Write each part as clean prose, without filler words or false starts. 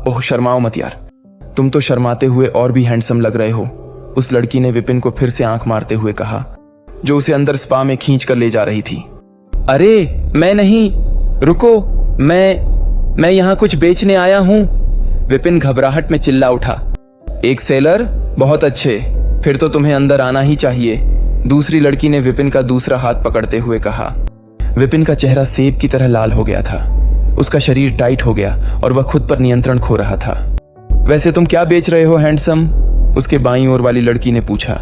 ओह शर्माओ मत यार, तुम तो शर्माते हुए और भी हैंडसम लग रहे हो, उस लड़की ने विपिन को फिर से आंख मारते हुए कहा, जो उसे अंदर स्पा में खींच कर ले जा रही थी। अरे मैं नहीं, रुको, मैं यहां कुछ बेचने आया हूं, विपिन घबराहट में चिल्ला उठा। एक सेलर, बहुत अच्छे, फिर तो तुम्हें अंदर आना ही चाहिए, दूसरी लड़की ने विपिन का दूसरा हाथ पकड़ते हुए कहा। विपिन का चेहरा सेब की तरह लाल हो गया था, उसका शरीर टाइट हो गया और वह खुद पर नियंत्रण खो रहा था। वैसे तुम क्या बेच रहे हो हैंडसम, उसके बाईं ओर वाली लड़की ने पूछा।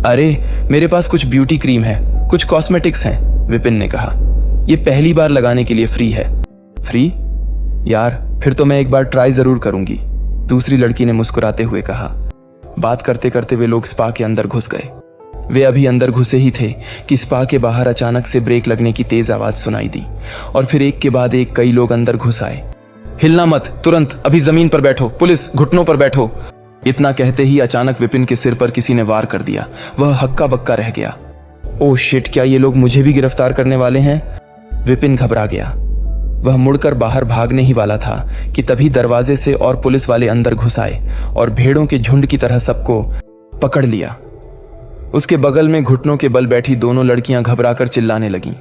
अरे मेरे पास कुछ ब्यूटी क्रीम है, कुछ कॉस्मेटिक्स हैं, विपिन ने कहा। ये पहली बार लगाने के लिए फ्री है। फ्री? यार फिर तो मैं एक बार ट्राई जरूर करूंगी, दूसरी लड़की ने मुस्कुराते हुए कहा। बात करते करते वे लोग स्पा के अंदर घुस गए। वे अभी अंदर घुसे ही थे कि स्पा के बाहर अचानक से ब्रेक लगने की तेज आवाज सुनाई दी और फिर एक के बाद एक कई लोग अंदर घुस आए। हिलना मत, तुरंत अभी जमीन पर बैठो, पुलिस, घुटनों पर बैठो। इतना कहते ही अचानक विपिन के सिर पर किसी ने वार कर दिया। वह हक्का बक्का रह गया। ओह शिट, क्या ये लोग मुझे भी गिरफ्तार करने वाले हैं? विपिन घबरा गया। वह मुड़कर बाहर भागने ही वाला था कि तभी दरवाजे से और पुलिस वाले अंदर घुस आए और भेड़ों के झुंड की तरह सबको पकड़ लिया। उसके बगल में घुटनों के बल बैठी दोनों लड़कियां घबराकर चिल्लाने लगीं।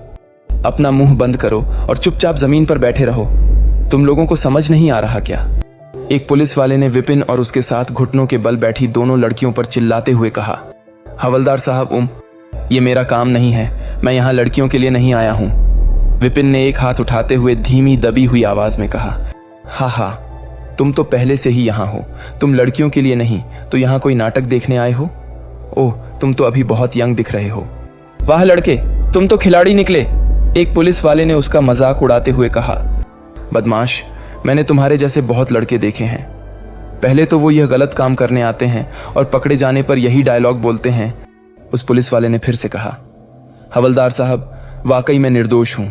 अपना मुंह बंद करो और चुपचाप जमीन पर बैठे रहो, तुम लोगों को समझ नहीं आ रहा क्या? एक पुलिस वाले ने विपिन और उसके साथ घुटनों के बल बैठी दोनों लड़कियों पर चिल्लाते हुए कहा। हवलदार साहब, ये मेरा काम नहीं है, मैं यहां लड़कियों के लिए नहीं आया हूं, विपिन ने एक हाथ उठाते हुए धीमी दबी हुई आवाज में कहा। हा, तुम तो पहले से ही यहां हो, तुम लड़कियों के लिए नहीं तो यहां कोई नाटक देखने आए हो? ओह, तुम तो अभी बहुत यंग दिख रहे हो। वाह लड़के, तुम तो खिलाड़ी निकले, एक पुलिस वाले ने उसका मजाक उड़ाते हुए कहा। बदमाश, मैंने तुम्हारे जैसे बहुत लड़के देखे हैं, पहले तो वो यह गलत काम करने आते हैं और पकड़े जाने पर यही डायलॉग बोलते हैं, उस पुलिस वाले ने फिर से कहा। हवलदार साहब, वाकई मैं निर्दोष हूं,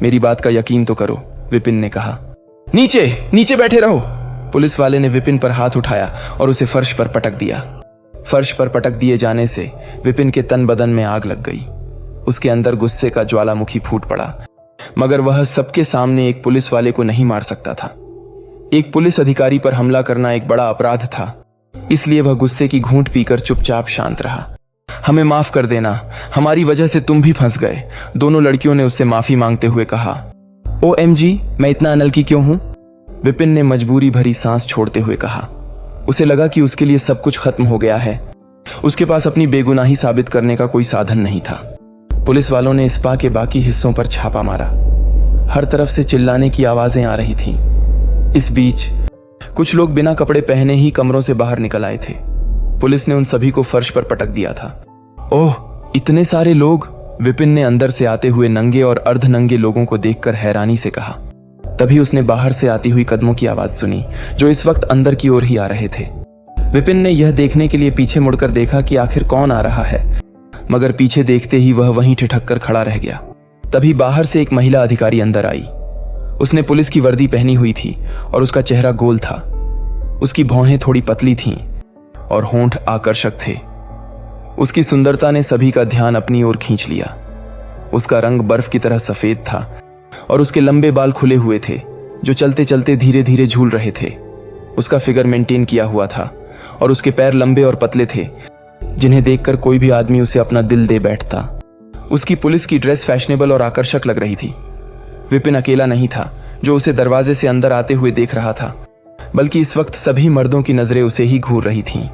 मेरी बात का यकीन तो करो, विपिन ने कहा। नीचे बैठे रहो, पुलिस वाले ने विपिन पर हाथ उठाया और उसे फर्श पर पटक दिया। फर्श पर पटक दिए जाने से विपिन के तन बदन में आग लग गई। उसके अंदर गुस्से का ज्वालामुखी फूट पड़ा, मगर वह सबके सामने एक पुलिस वाले को नहीं मार सकता था। एक पुलिस अधिकारी पर हमला करना एक बड़ा अपराध था, इसलिए वह गुस्से की घूंट पीकर चुपचाप शांत रहा। हमें माफ कर देना, हमारी वजह से तुम भी फंस गए, दोनों लड़कियों ने उससे माफी मांगते हुए कहा। OMG, मैं इतना अनलकी क्यों हूं? विपिन ने मजबूरी भरी सांस छोड़ते हुए कहा। उसे लगा कि उसके लिए सब कुछ खत्म हो गया है, उसके पास अपनी बेगुनाही साबित करने का कोई साधन नहीं था। पुलिस वालों ने स्पा के बाकी हिस्सों पर छापा मारा, हर तरफ से चिल्लाने की आवाजें आ रही थीं। इस बीच कुछ लोग बिना कपड़े पहने ही कमरों से बाहर निकल आए थे। पुलिस ने उन सभी को फर्श पर पटक दिया था। ओह, इतने सारे लोग, विपिन ने अंदर से आते हुए नंगे और अर्धनंगे लोगों को देखकर हैरानी से कहा। तभी उसने बाहर से आती हुई कदमों की आवाज सुनी, जो इस वक्त अंदर की ओर ही आ रहे थे। विपिन ने यह देखने के लिए पीछे मुड़कर देखा कि आखिर कौन आ रहा है, मगर पीछे देखते ही वह वहीं ठिठक कर खड़ा रह गया। तभी बाहर से एक महिला अधिकारी अंदर आई। उसने पुलिस की वर्दी पहनी हुई थी और उसका चेहरा गोल था। उसकी भौहें थोड़ी पतली थीं और होंठ आकर्षक थे। उसकी सुंदरता ने सभी का ध्यान अपनी ओर खींच लिया। उसका रंग बर्फ की तरह सफेद था और उसके लंबे बाल खुले हुए थे, जो चलते चलते धीरे धीरे झूल रहे थे। उसका फिगर मेंटेन किया हुआ था और उसके पैर लंबे और पतले थे, जिन्हें देखकर कोई भी आदमी उसे अपना दिल दे बैठता। उसकी पुलिस की ड्रेस फैशनेबल और आकर्षक लग रही थी। विपिन अकेला नहीं था जो उसे दरवाजे से अंदर आते हुए देख रहा था, बल्कि इस वक्त सभी मर्दों की नजरें उसे ही घूर रही थीं।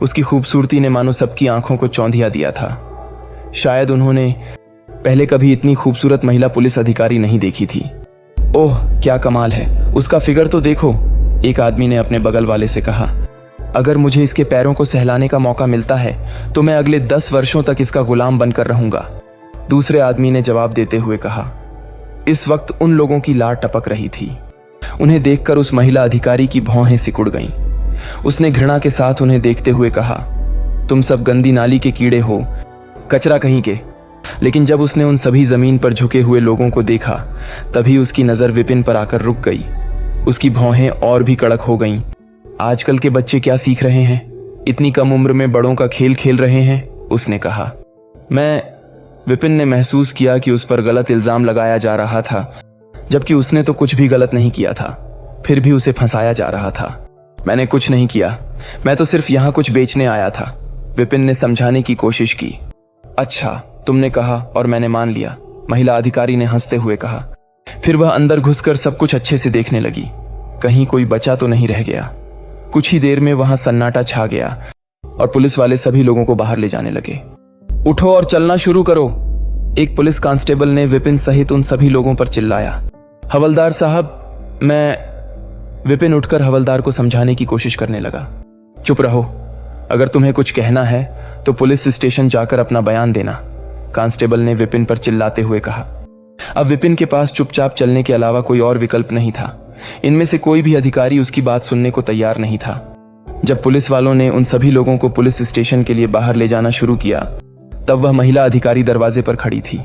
उसकी खूबसूरती ने मानो सबकी आंखों को चौंधिया दिया था। शायद उन्होंने पहले कभी इतनी खूबसूरत महिला पुलिस अधिकारी नहीं देखी थी। ओह, क्या कमाल है, उसका फिगर तो देखो, एक आदमी ने अपने बगल वाले से कहा। अगर मुझे इसके पैरों को सहलाने का मौका मिलता है तो मैं अगले 10 वर्षों तक इसका गुलाम बनकर रहूंगा, दूसरे आदमी ने जवाब देते हुए कहा। इस वक्त उन लोगों की लार टपक रही थी। उन्हें देखकर उस महिला अधिकारी की भौहें सिकुड़ गईं। उसने घृणा के साथ उन्हें देखते हुए कहा, तुम सब गंदी नाली के कीड़े हो, कचरा कहीं के। लेकिन जब उसने उन सभी जमीन पर झुके हुए लोगों को देखा, तभी उसकी नजर विपिन पर आकर रुक गई। उसकी भौहें और भी कड़क हो गईं। आजकल के बच्चे क्या सीख रहे हैं, इतनी कम उम्र में बड़ों का खेल खेल रहे हैं, उसने कहा। विपिन ने महसूस किया कि उस पर गलत इल्जाम लगाया जा रहा था, जबकि उसने तो कुछ भी गलत नहीं किया था। फिर भी उसे फंसाया जा रहा था। मैंने कुछ नहीं किया, मैं तो सिर्फ यहां कुछ बेचने आया था, विपिन ने समझाने की कोशिश की। अच्छा, तुमने कहा और मैंने मान लिया, महिला अधिकारी ने हंसते हुए कहा। फिर वह अंदर घुसकर सब कुछ अच्छे से देखने लगी, कहीं कोई बचा तो नहीं रह गया। कुछ ही देर में वहां सन्नाटा छा गया और पुलिस वाले सभी लोगों को बाहर ले जाने लगे। उठो और चलना शुरू करो, एक पुलिस कांस्टेबल ने विपिन सहित उन सभी लोगों पर चिल्लाया। हवलदार साहब, विपिन उठकर हवलदार को समझाने की कोशिश करने लगा। चुप रहो, अगर तुम्हें कुछ कहना है तो पुलिस स्टेशन जाकर अपना बयान देना, कांस्टेबल ने विपिन पर चिल्लाते हुए कहा। अब विपिन के पास चुपचाप चलने के अलावा कोई और विकल्प नहीं था। इनमें से कोई भी अधिकारी उसकी बात सुनने को तैयार नहीं था। जब पुलिस वालों ने उन सभी लोगों को पुलिस स्टेशन के लिए बाहर ले जाना शुरू किया, तब वह महिला अधिकारी दरवाजे पर खड़ी थी।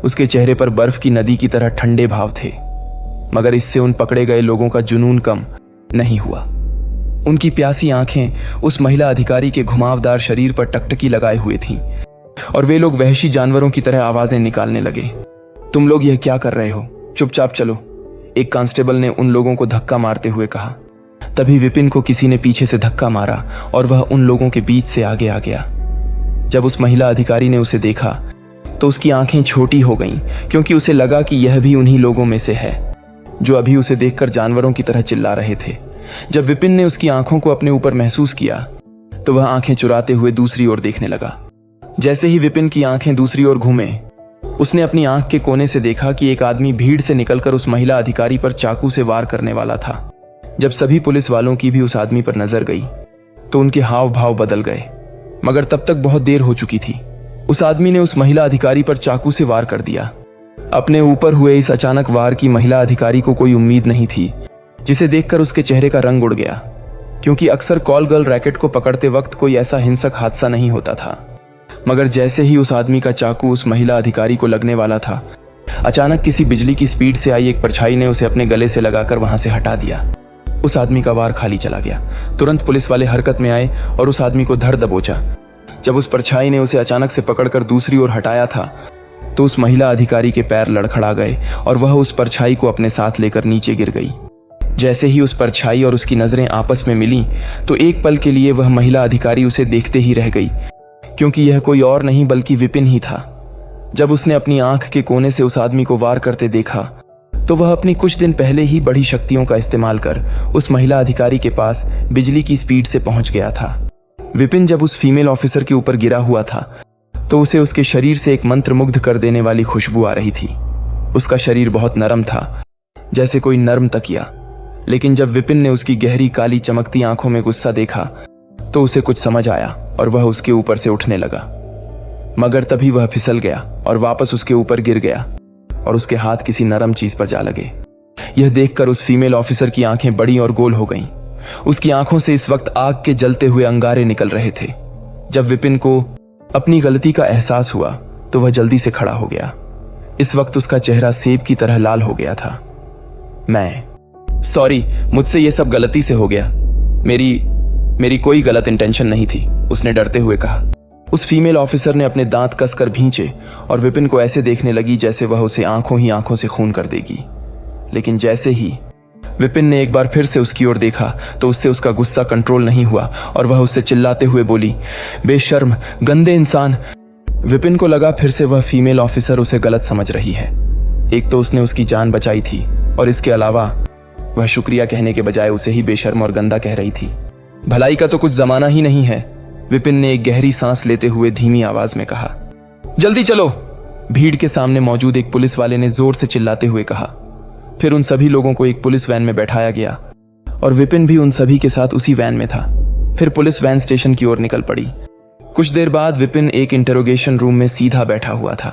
उसके चेहरे पर बर्फ की नदी की तरह ठंडे भाव थे, मगर इससे उन पकड़े गए लोगों का जुनून कम नहीं हुआ। उनकी प्यासी आंखें उस महिला अधिकारी के घुमावदार शरीर पर टकटकी लगाए हुए थीं और वे लोग वहशी जानवरों की तरह आवाजें निकालने लगे। तुम लोग यह क्या कर रहे हो? चुपचाप चलो, एक कांस्टेबल ने उन लोगों को धक्का मारते हुए कहा। तभी विपिन को किसी ने पीछे से धक्का मारा और वह उन लोगों के बीच से आगे आ गया। जब उस महिला अधिकारी ने उसे देखा तो उसकी आंखें छोटी हो गईं, क्योंकि उसे लगा कि यह भी उन्हीं लोगों में से है जो अभी उसे देखकर जानवरों की तरह चिल्ला रहे थे। जब विपिन ने उसकी आंखों को अपने ऊपर महसूस किया तो वह आंखें चुराते हुए दूसरी ओर देखने लगा। जैसे ही विपिन की आंखें दूसरी ओर घूमे, उसने अपनी आंख के कोने से देखा कि एक आदमी भीड़ से निकलकर उस महिला अधिकारी पर चाकू से वार करने वाला था। जब सभी पुलिस वालों की भी उस आदमी पर नजर गई तो उनके हाव भाव बदल गए, मगर तब तक बहुत देर हो चुकी थी। उस आदमी ने उस महिला अधिकारी पर चाकू से वार कर दिया। अपने ऊपर हुए इस अचानक वार की महिला अधिकारी को कोई उम्मीद नहीं थी, जिसे देखकर उसके चेहरे का रंग उड़ गया, क्योंकि अक्सर कॉल गर्ल रैकेट को पकड़ते वक्त कोई ऐसा हिंसक हादसा नहीं होता था। मगर जैसे ही उस आदमी का चाकू उस महिला अधिकारी को लगने वाला था, अचानक किसी बिजली की स्पीड से आई एक परछाई ने उसे अपने गले से लगाकर वहां से हटा दिया। उस आदमी का वार खाली चला गया। तुरंत पुलिस वाले हरकत में आए और उस आदमी को धर दबोचा। जब उस परछाई ने उसे अचानक से पकड़कर दूसरी ओर हटाया था तो उस महिला अधिकारी के पैर लड़खड़ा गए और वह उस परछाई को अपने साथ लेकर नीचे गिर गई। जैसे ही उस परछाई और उसकी नजरें आपस में मिली तो एक पल के लिए वह महिला अधिकारी उसे देखते ही रह गई, क्योंकि यह कोई और नहीं बल्कि विपिन ही था। जब उसने अपनी आंख के कोने से उस आदमी को वार करते देखा तो वह अपनी कुछ दिन पहले ही बढ़ी शक्तियों का इस्तेमाल कर उस महिला अधिकारी के पास बिजली की स्पीड से पहुंच गया था। विपिन जब उस फीमेल ऑफिसर के ऊपर गिरा हुआ था तो उसे उसके शरीर से एक मंत्रमुग्ध कर देने वाली खुशबू आ रही थी। उसका शरीर बहुत नरम था, जैसे कोई नर्म तकिया। लेकिन जब विपिन ने उसकी गहरी काली चमकती आंखों में गुस्सा देखा तो उसे कुछ समझ आया और वह उसके ऊपर से उठने लगा, मगर तभी वह फिसल गया और वापस उसके ऊपर गिर गया और उसके हाथ किसी नरम चीज पर जा लगे। यह देखकर उस फीमेल ऑफिसर की आंखें बड़ी और गोल हो गईं। उसकी आंखों से इस वक्त आग के जलते हुए अंगारे निकल रहे थे। जब विपिन को अपनी गलती का एहसास हुआ तो वह जल्दी से खड़ा हो गया। इस वक्त उसका चेहरा सेब की तरह लाल हो गया था। सॉरी, मुझसे यह सब गलती से हो गया। मेरी कोई गलत इंटेंशन नहीं थी, उसने डरते हुए कहा। उस फीमेल ऑफिसर ने अपने दांत कसकर भींचे और विपिन को ऐसे देखने लगी जैसे वह उसे आंखों ही आंखों से खून कर देगी। लेकिन जैसे ही विपिन ने एक बार फिर से उसकी ओर देखा तो उससे उसका गुस्सा कंट्रोल नहीं हुआ और वह उससे चिल्लाते हुए बोली, बेशर्म, गंदे इंसान। विपिन को लगा फिर से वह फीमेल ऑफिसर उसे गलत समझ रही है। एक तो उसने उसकी जान बचाई थी और इसके अलावा वह शुक्रिया कहने के बजाय उसे ही बेशर्म और गंदा कह रही थी। भलाई का तो कुछ जमाना ही नहीं है, विपिन ने एक गहरी सांस लेते हुए धीमी आवाज में कहा। जल्दी चलो, भीड़ के सामने मौजूद एक पुलिस वाले ने जोर से चिल्लाते हुए कहा। फिर उन सभी लोगों को एक पुलिस वैन में बैठाया गया और विपिन भी उन सभी के साथ उसी वैन में था। फिर पुलिस वैन स्टेशन की ओर निकल पड़ी। कुछ देर बाद विपिन एक इंटरोगेशन रूम में सीधा बैठा हुआ था।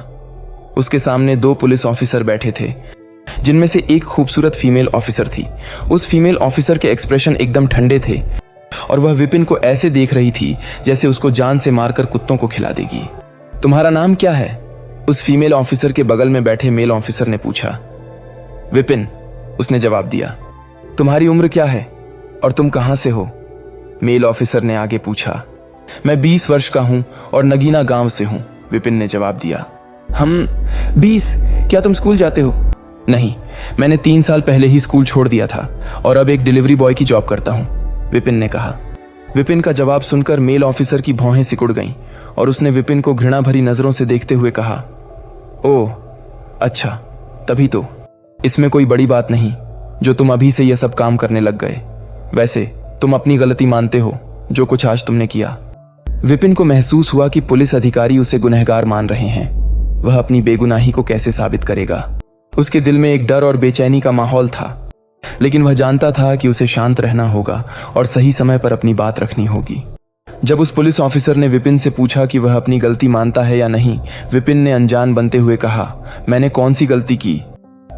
उसके सामने 2 पुलिस ऑफिसर बैठे थे, जिनमें से एक खूबसूरत फीमेल ऑफिसर थी। उस फीमेल ऑफिसर के एक्सप्रेशन एकदम ठंडे थे और वह विपिन को ऐसे देख रही थी जैसे उसको जान से मारकर कुत्तों को खिला देगी। तुम्हारा नाम क्या है? उस फीमेल ऑफिसर के बगल में बैठे मेल ऑफिसर ने पूछा। विपिन, उसने जवाब दिया। तुम्हारी उम्र क्या है और तुम कहां से हो? मेल ऑफिसर ने आगे पूछा। मैं 20 वर्ष का हूं और नगीना गांव से हूं, विपिन ने जवाब दिया। हम 20? क्या तुम स्कूल जाते हो? नहीं, मैंने 3 साल पहले ही स्कूल छोड़ दिया था और अब एक डिलीवरी बॉय की जॉब करता हूं, विपिन ने कहा। विपिन का जवाब सुनकर मेल ऑफिसर की भौहें सिकुड़ गईं और उसने विपिन को घृणा भरी नजरों से देखते हुए कहा, ओह अच्छा, तभी तो। इसमें कोई बड़ी बात नहीं जो तुम अभी से यह सब काम करने लग गए। वैसे तुम अपनी गलती मानते हो जो कुछ आज तुमने किया। विपिन को महसूस हुआ कि पुलिस अधिकारी उसे गुनहगार मान रहे हैं। वह अपनी बेगुनाही को कैसे साबित करेगा। उसके दिल में एक डर और बेचैनी का माहौल था, लेकिन वह जानता था कि उसे शांत रहना होगा और सही समय पर अपनी बात रखनी होगी। जब उस पुलिस ऑफिसर ने विपिन से पूछा कि वह अपनी गलती मानता है या नहीं, विपिन ने अनजान बनते हुए कहा, मैंने कौन सी गलती की?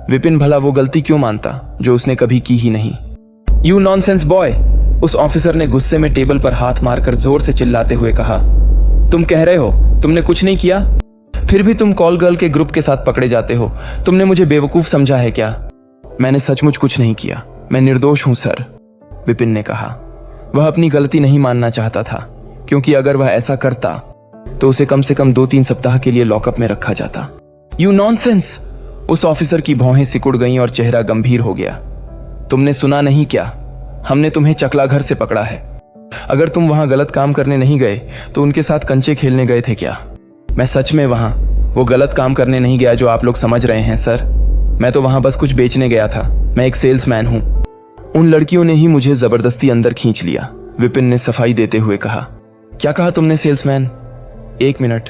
विपिन भला वो गलती क्यों मानता जो उसने कभी की ही नहीं। यू नॉनसेंस बॉय, उस ऑफिसर ने गुस्से में टेबल पर हाथ मारकर जोर से चिल्लाते हुए कहा, तुम कह रहे हो तुमने कुछ नहीं किया, फिर भी तुम कॉल गर्ल के ग्रुप के साथ पकड़े जाते हो। तुमने मुझे बेवकूफ समझा है क्या? मैंने सचमुच कुछ नहीं किया, मैं निर्दोष हूं सर, विपिन ने कहा। वह अपनी गलती नहीं मानना चाहता था, क्योंकि अगर वह ऐसा करता तो उसे कम से कम 2-3 सप्ताह के लिए लॉकअप में रखा जाता। यू नॉनसेंस, उस ऑफिसर की भौहें सिकुड़ गईं और चेहरा गंभीर हो गया। तुमने सुना नहीं क्या? हमने तुम्हें चकला घर से पकड़ा है। अगर तुम वहां गलत काम करने नहीं गए तो उनके साथ कंचे खेलने गए थे क्या? मैं सच में वहां वो गलत काम करने नहीं गया जो आप लोग समझ रहे हैं सर। मैं तो वहां बस कुछ बेचने गया था। मैं एक सेल्समैन हूं। उन लड़कियों ने ही मुझे जबरदस्ती अंदर खींच लिया, विपिन ने सफाई देते हुए कहा। क्या कहा तुमने सेल्समैन? 1 मिनट,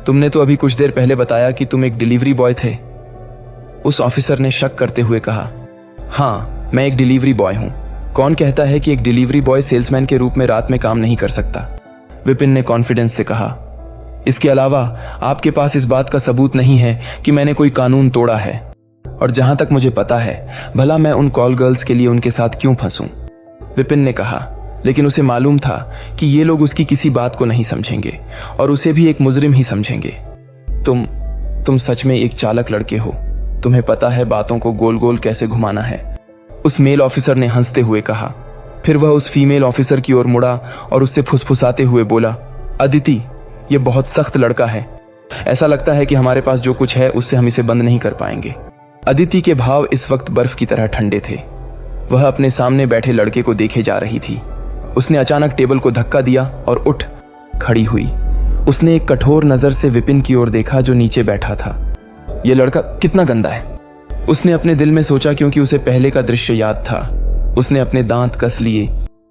तुमने तो अभी कुछ देर पहले बताया कि तुम एक डिलीवरी बॉय थे, उस ऑफिसर ने शक करते हुए कहा। हाँ, मैं एक डिलीवरी बॉय हूं। कौन कहता है कि एक डिलीवरी बॉय सेल्समैन के रूप में रात में काम नहीं कर सकता? विपिन ने कॉन्फिडेंस से कहा। इसके अलावा आपके पास इस बात का सबूत नहीं है कि मैंने कोई कानून तोड़ा है, और जहां तक मुझे पता है, भला मैं उन कॉल गर्ल्स के लिए उनके साथ क्यों फंसूं? विपिन ने कहा, लेकिन उसे मालूम था कि ये लोग उसकी किसी बात को नहीं समझेंगे और उसे भी एक मुजरिम ही समझेंगे। तुम सच में एक चालक लड़के हो। तुम्हें पता है बातों को गोल गोल कैसे घुमाना है, उस मेल ऑफिसर ने हंसते हुए कहा। फिर वह उस फीमेल ऑफिसर की ओर मुड़ा और उससे फुसफुसाते हुए बोला, अदिति, ये बहुत सख्त लड़का है। ऐसा लगता है कि हमारे पास जो कुछ है उससे हम इसे बंद नहीं कर पाएंगे। अदिति के भाव इस वक्त बर्फ की तरह ठंडे थे। वह अपने सामने बैठे लड़के को देखे जा रही थी। उसने अचानक टेबल को धक्का दिया और उठ खड़ी हुई। उसने एक कठोर नजर से विपिन की ओर देखा जो नीचे बैठा था। यह लड़का कितना गंदा है, उसने अपने दिल में सोचा, क्योंकि उसे पहले का दृश्य याद था। उसने अपने दांत कस लिए,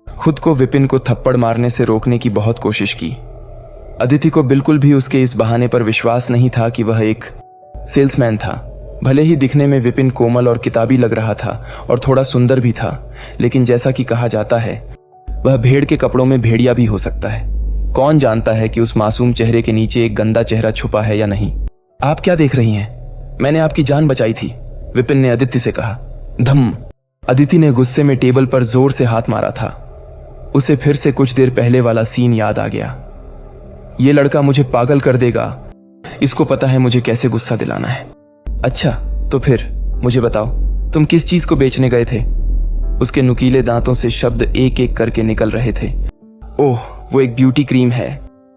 खुद को विपिन को थप्पड़ मारने से रोकने की बहुत कोशिश की। अदिति को बिल्कुल भी उसके इस बहाने पर विश्वास नहीं था कि वह एक सेल्समैन था। भले ही दिखने में विपिन कोमल और किताबी लग रहा था और थोड़ा सुंदर भी था, लेकिन जैसा कि कहा जाता है, वह भेड़ के कपड़ों में भेड़िया भी हो सकता है। कौन जानता है कि उस मासूम चेहरे के नीचे एक गंदा चेहरा छुपा है या नहीं। आप क्या देख रही हैं? मैंने आपकी जान बचाई थी, विपिन ने अदिति से कहा। धम! अदिति ने गुस्से में टेबल पर जोर से हाथ मारा था। उसे फिर से कुछ देर पहले वाला सीन याद आ गया। ये लड़का मुझे पागल कर देगा। इसको पता है मुझे कैसे गुस्सा दिलाना है। अच्छा, तो फिर मुझे बताओ, तुम किस चीज को बेचने गए थे? उसके नुकीले दांतों से शब्द एक एक करके निकल रहे थे। ओह, वो एक ब्यूटी क्रीम है।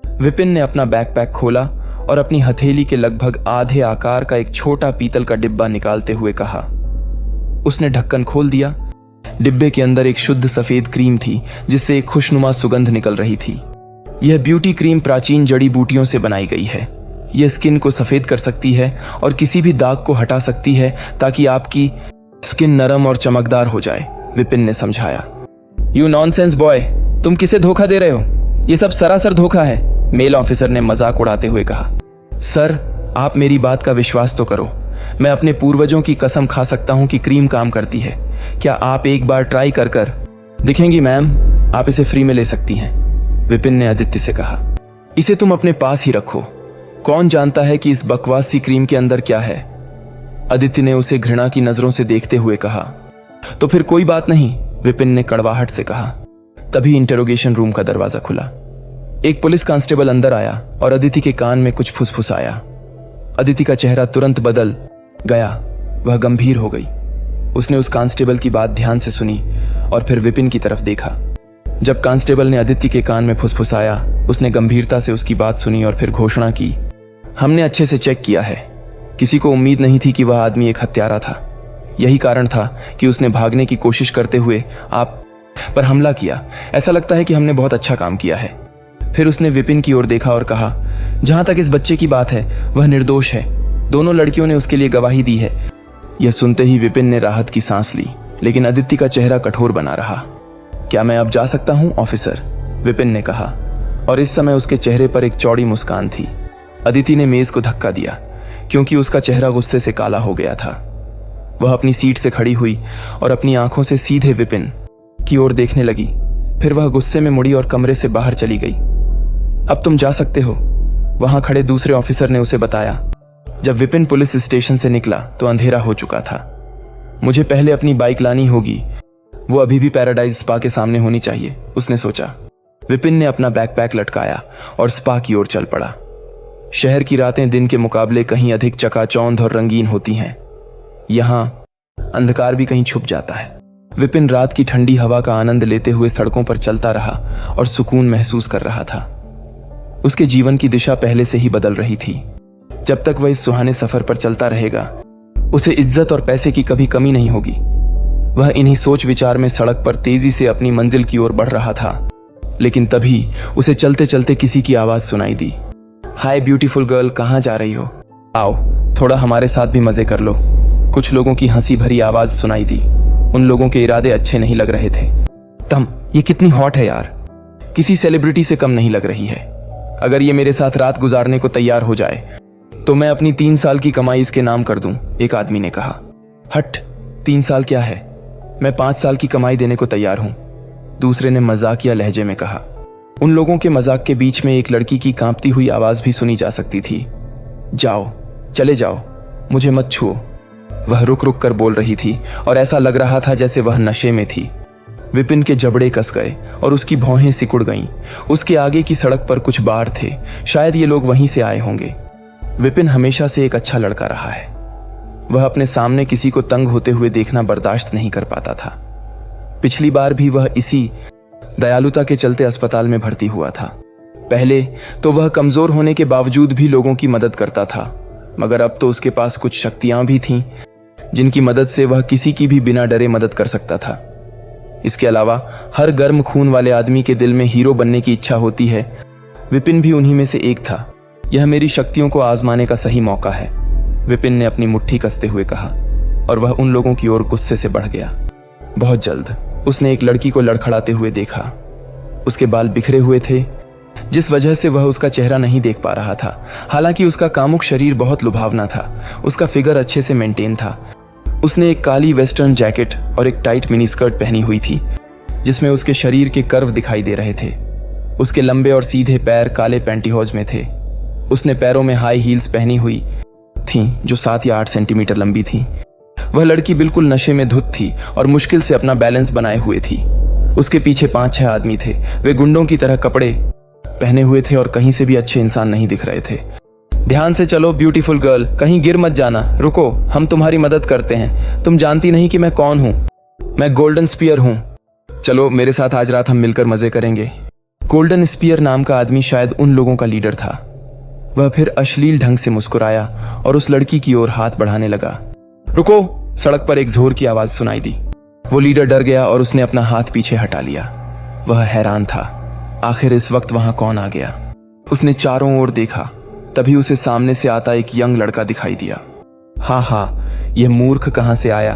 विपिन ने अपना बैकपैक खोला और अपनी हथेली के लगभग आधे आकार का एक छोटा पीतल का डिब्बा निकालते हुए कहा। उसने ढक्कन खोल दिया। डिब्बे के अंदर एक शुद्ध सफेद क्रीम थी जिससे एक खुशनुमा सुगंध निकल रही थी। यह ब्यूटी क्रीम प्राचीन जड़ी बूटियों से बनाई गई है। यह स्किन को सफेद कर सकती है और किसी भी दाग को हटा सकती है ताकि आपकी स्किन नरम और चमकदार हो जाए, विपिन ने समझाया। यू नॉनसेंस बॉय, तुम किसे धोखा दे रहे हो? यह सब सरासर धोखा है, मेल ऑफिसर ने मजाक उड़ाते हुए कहा। सर, आप मेरी बात का विश्वास तो करो। मैं अपने पूर्वजों की कसम खा सकता हूं कि क्रीम काम करती है। क्या आप एक बार ट्राई कर दिखेंगी? मैम, आप इसे फ्री में ले सकती हैं, विपिन ने अदिति से कहा। इसे तुम अपने पास ही रखो। कौन जानता है कि इस बकवास सी क्रीम के अंदर क्या है? अदिति ने उसे घृणा की नजरों से देखते हुए कहा। तो फिर कोई बात नहीं, विपिन ने कड़वाहट से कहा। तभी इंटरोगेशन रूम का दरवाजा खुला। एक पुलिस कांस्टेबल अंदर आया और अदिति के कान में कुछ फुसफुसाया। अदिति का चेहरा तुरंत बदल गया। वह गंभीर हो गई। उसने उस कांस्टेबल की बात ध्यान से सुनी और फिर विपिन की तरफ देखा। जब कांस्टेबल ने अदिति के कान में फुसफुसाया, उसने गंभीरता से उसकी बात सुनी और फिर घोषणा की, हमने अच्छे से चेक किया है। किसी को उम्मीद नहीं थी कि वह आदमी एक हत्यारा था। यही कारण था कि उसने भागने की कोशिश करते हुए आप पर हमला किया। ऐसा लगता है कि हमने बहुत अच्छा काम किया है। फिर उसने विपिन की ओर देखा और कहा, जहां तक इस बच्चे की बात है वह निर्दोष है। दोनों लड़कियों ने उसके लिए गवाही दी है। यह सुनते ही विपिन ने राहत की सांस ली, लेकिन अदिति का चेहरा कठोर बना रहा। क्या मैं अब जा सकता हूं ऑफिसर? विपिन ने कहा, और इस समय उसके चेहरे पर एक चौड़ी मुस्कान थी। अदिति ने मेज को धक्का दिया, क्योंकि उसका चेहरा गुस्से से काला हो गया था। वह अपनी सीट से खड़ी हुई और अपनी आंखों से सीधे विपिन की ओर देखने लगी। फिर वह गुस्से में मुड़ी और कमरे से बाहर चली गई। अब तुम जा सकते हो, वहां खड़े दूसरे ऑफिसर ने उसे बताया। जब विपिन पुलिस स्टेशन से निकला तो अंधेरा हो चुका था। मुझे पहले अपनी बाइक लानी होगी, वो अभी भी पैराडाइज स्पा के सामने होनी चाहिए, उसने सोचा। विपिन ने अपना बैकपैक लटकाया और स्पा की ओर चल पड़ा। शहर की रातें दिन के मुकाबले कहीं अधिक चकाचौंध और रंगीन होती हैं। यहां अंधकार भी कहीं छुप जाता है। विपिन रात की ठंडी हवा का आनंद लेते हुए सड़कों पर चलता रहा और सुकून महसूस कर रहा था। उसके जीवन की दिशा पहले से ही बदल रही थी। जब तक वह इस सुहाने सफर पर चलता रहेगा, उसे इज्जत और पैसे की कभी कमी नहीं होगी। वह इन्हीं सोच विचार में सड़क पर तेजी से अपनी मंजिल की ओर बढ़ रहा था, लेकिन तभी उसे चलते चलते किसी की आवाज सुनाई दी। हाय ब्यूटीफुल गर्ल, कहां जा रही हो? आओ थोड़ा हमारे साथ भी मजे कर लो। कुछ लोगों की हंसी भरी आवाज सुनाई दी। उन लोगों के इरादे अच्छे नहीं लग रहे थे। तम, ये कितनी हॉट है यार, किसी सेलिब्रिटी से कम नहीं लग रही है। अगर ये मेरे साथ रात गुजारने को तैयार हो जाए तो मैं अपनी 3 साल की कमाई इसके नाम कर दूं, एक आदमी ने कहा। हट, 3 साल क्या है, मैं 5 साल की कमाई देने को तैयार हूं, दूसरे ने मजाकिया लहजे में कहा। उन लोगों के मजाक के बीच में एक लड़की की कांपती हुई आवाज भी सुनी जा सकती थी। जाओ, चले जाओ, मुझे मत छुओ, वह रुक रुक कर बोल रही थी और ऐसा लग रहा था जैसे वह नशे में थी। विपिन के जबड़े कस गए और उसकी भौहें सिकुड़ गईं। उसके आगे की सड़क पर कुछ बार थे, शायद ये लोग वहीं से आए होंगे। विपिन हमेशा से एक अच्छा लड़का रहा है। वह अपने सामने किसी को तंग होते हुए देखना बर्दाश्त नहीं कर पाता था। पिछली बार भी वह इसी दयालुता के चलते अस्पताल में भर्ती हुआ था। पहले तो वह कमजोर होने के बावजूद भी लोगों की मदद करता था, मगर अब तो उसके पास कुछ शक्तियां भी थीं जिनकी मदद से वह किसी की भी बिना डरे मदद कर सकता था। इसके अलावा हर गर्म खून वाले आदमी के दिल में हीरो बनने की इच्छा होती है। विपिन भी उन्हीं में से एक था। यह मेरी शक्तियों को आजमाने का सही मौका है, विपिन ने अपनी मुट्ठी कसते हुए कहा, और वह उन लोगों की ओर गुस्से से बढ़ गया। बहुत जल्द उसने एक लड़की को लड़खड़ाते हुए देखा। उसके बाल बिखरे हुए थे, जिस वजह से वह उसका चेहरा नहीं देख पा रहा था। हालांकि उसका कामुक शरीर बहुत लुभावना था। उसका फिगर अच्छे से मेंटेन था। उसने एक काली वेस्टर्न जैकेट और एक टाइट मिनी स्कर्ट पहनी हुई थी, जिसमें उसके शरीर के कर्व दिखाई दे रहे थे। उसके लंबे और सीधे पैर काले पैंटीहोज में थे। उसने पैरों में हाई हील्स पहनी हुई थीं, जो 7 या 8 सेंटीमीटर लंबी थीं। वह लड़की बिल्कुल नशे में धुत थी और मुश्किल से अपना बैलेंस बनाए हुए थी। उसके पीछे 5-6 आदमी थे। वे गुंडों की तरह कपड़े पहने हुए थे और कहीं से भी अच्छे इंसान नहीं दिख रहे थे। ध्यान से चलो ब्यूटीफुल गर्ल, कहीं गिर मत जाना। रुको, हम तुम्हारी मदद करते हैं। तुम जानती नहीं कि मैं कौन हूं। मैं गोल्डन स्पीयर हूं। चलो मेरे साथ आज रात हम मिलकर मजे करेंगे। गोल्डन स्पीयर नाम का आदमी शायद उन लोगों का लीडर था। वह फिर अश्लील ढंग से मुस्कुराया और उस लड़की की ओर हाथ बढ़ाने लगा। रुको, सड़क पर एक जोर की आवाज सुनाई दी। वो लीडर डर गया और उसने अपना हाथ पीछे हटा लिया। वह हैरान था, आखिर इस वक्त वहां कौन आ गया। उसने चारों ओर देखा, तभी उसे सामने से आता एक यंग लड़का दिखाई दिया। हाँ, यह मूर्ख कहां से आया?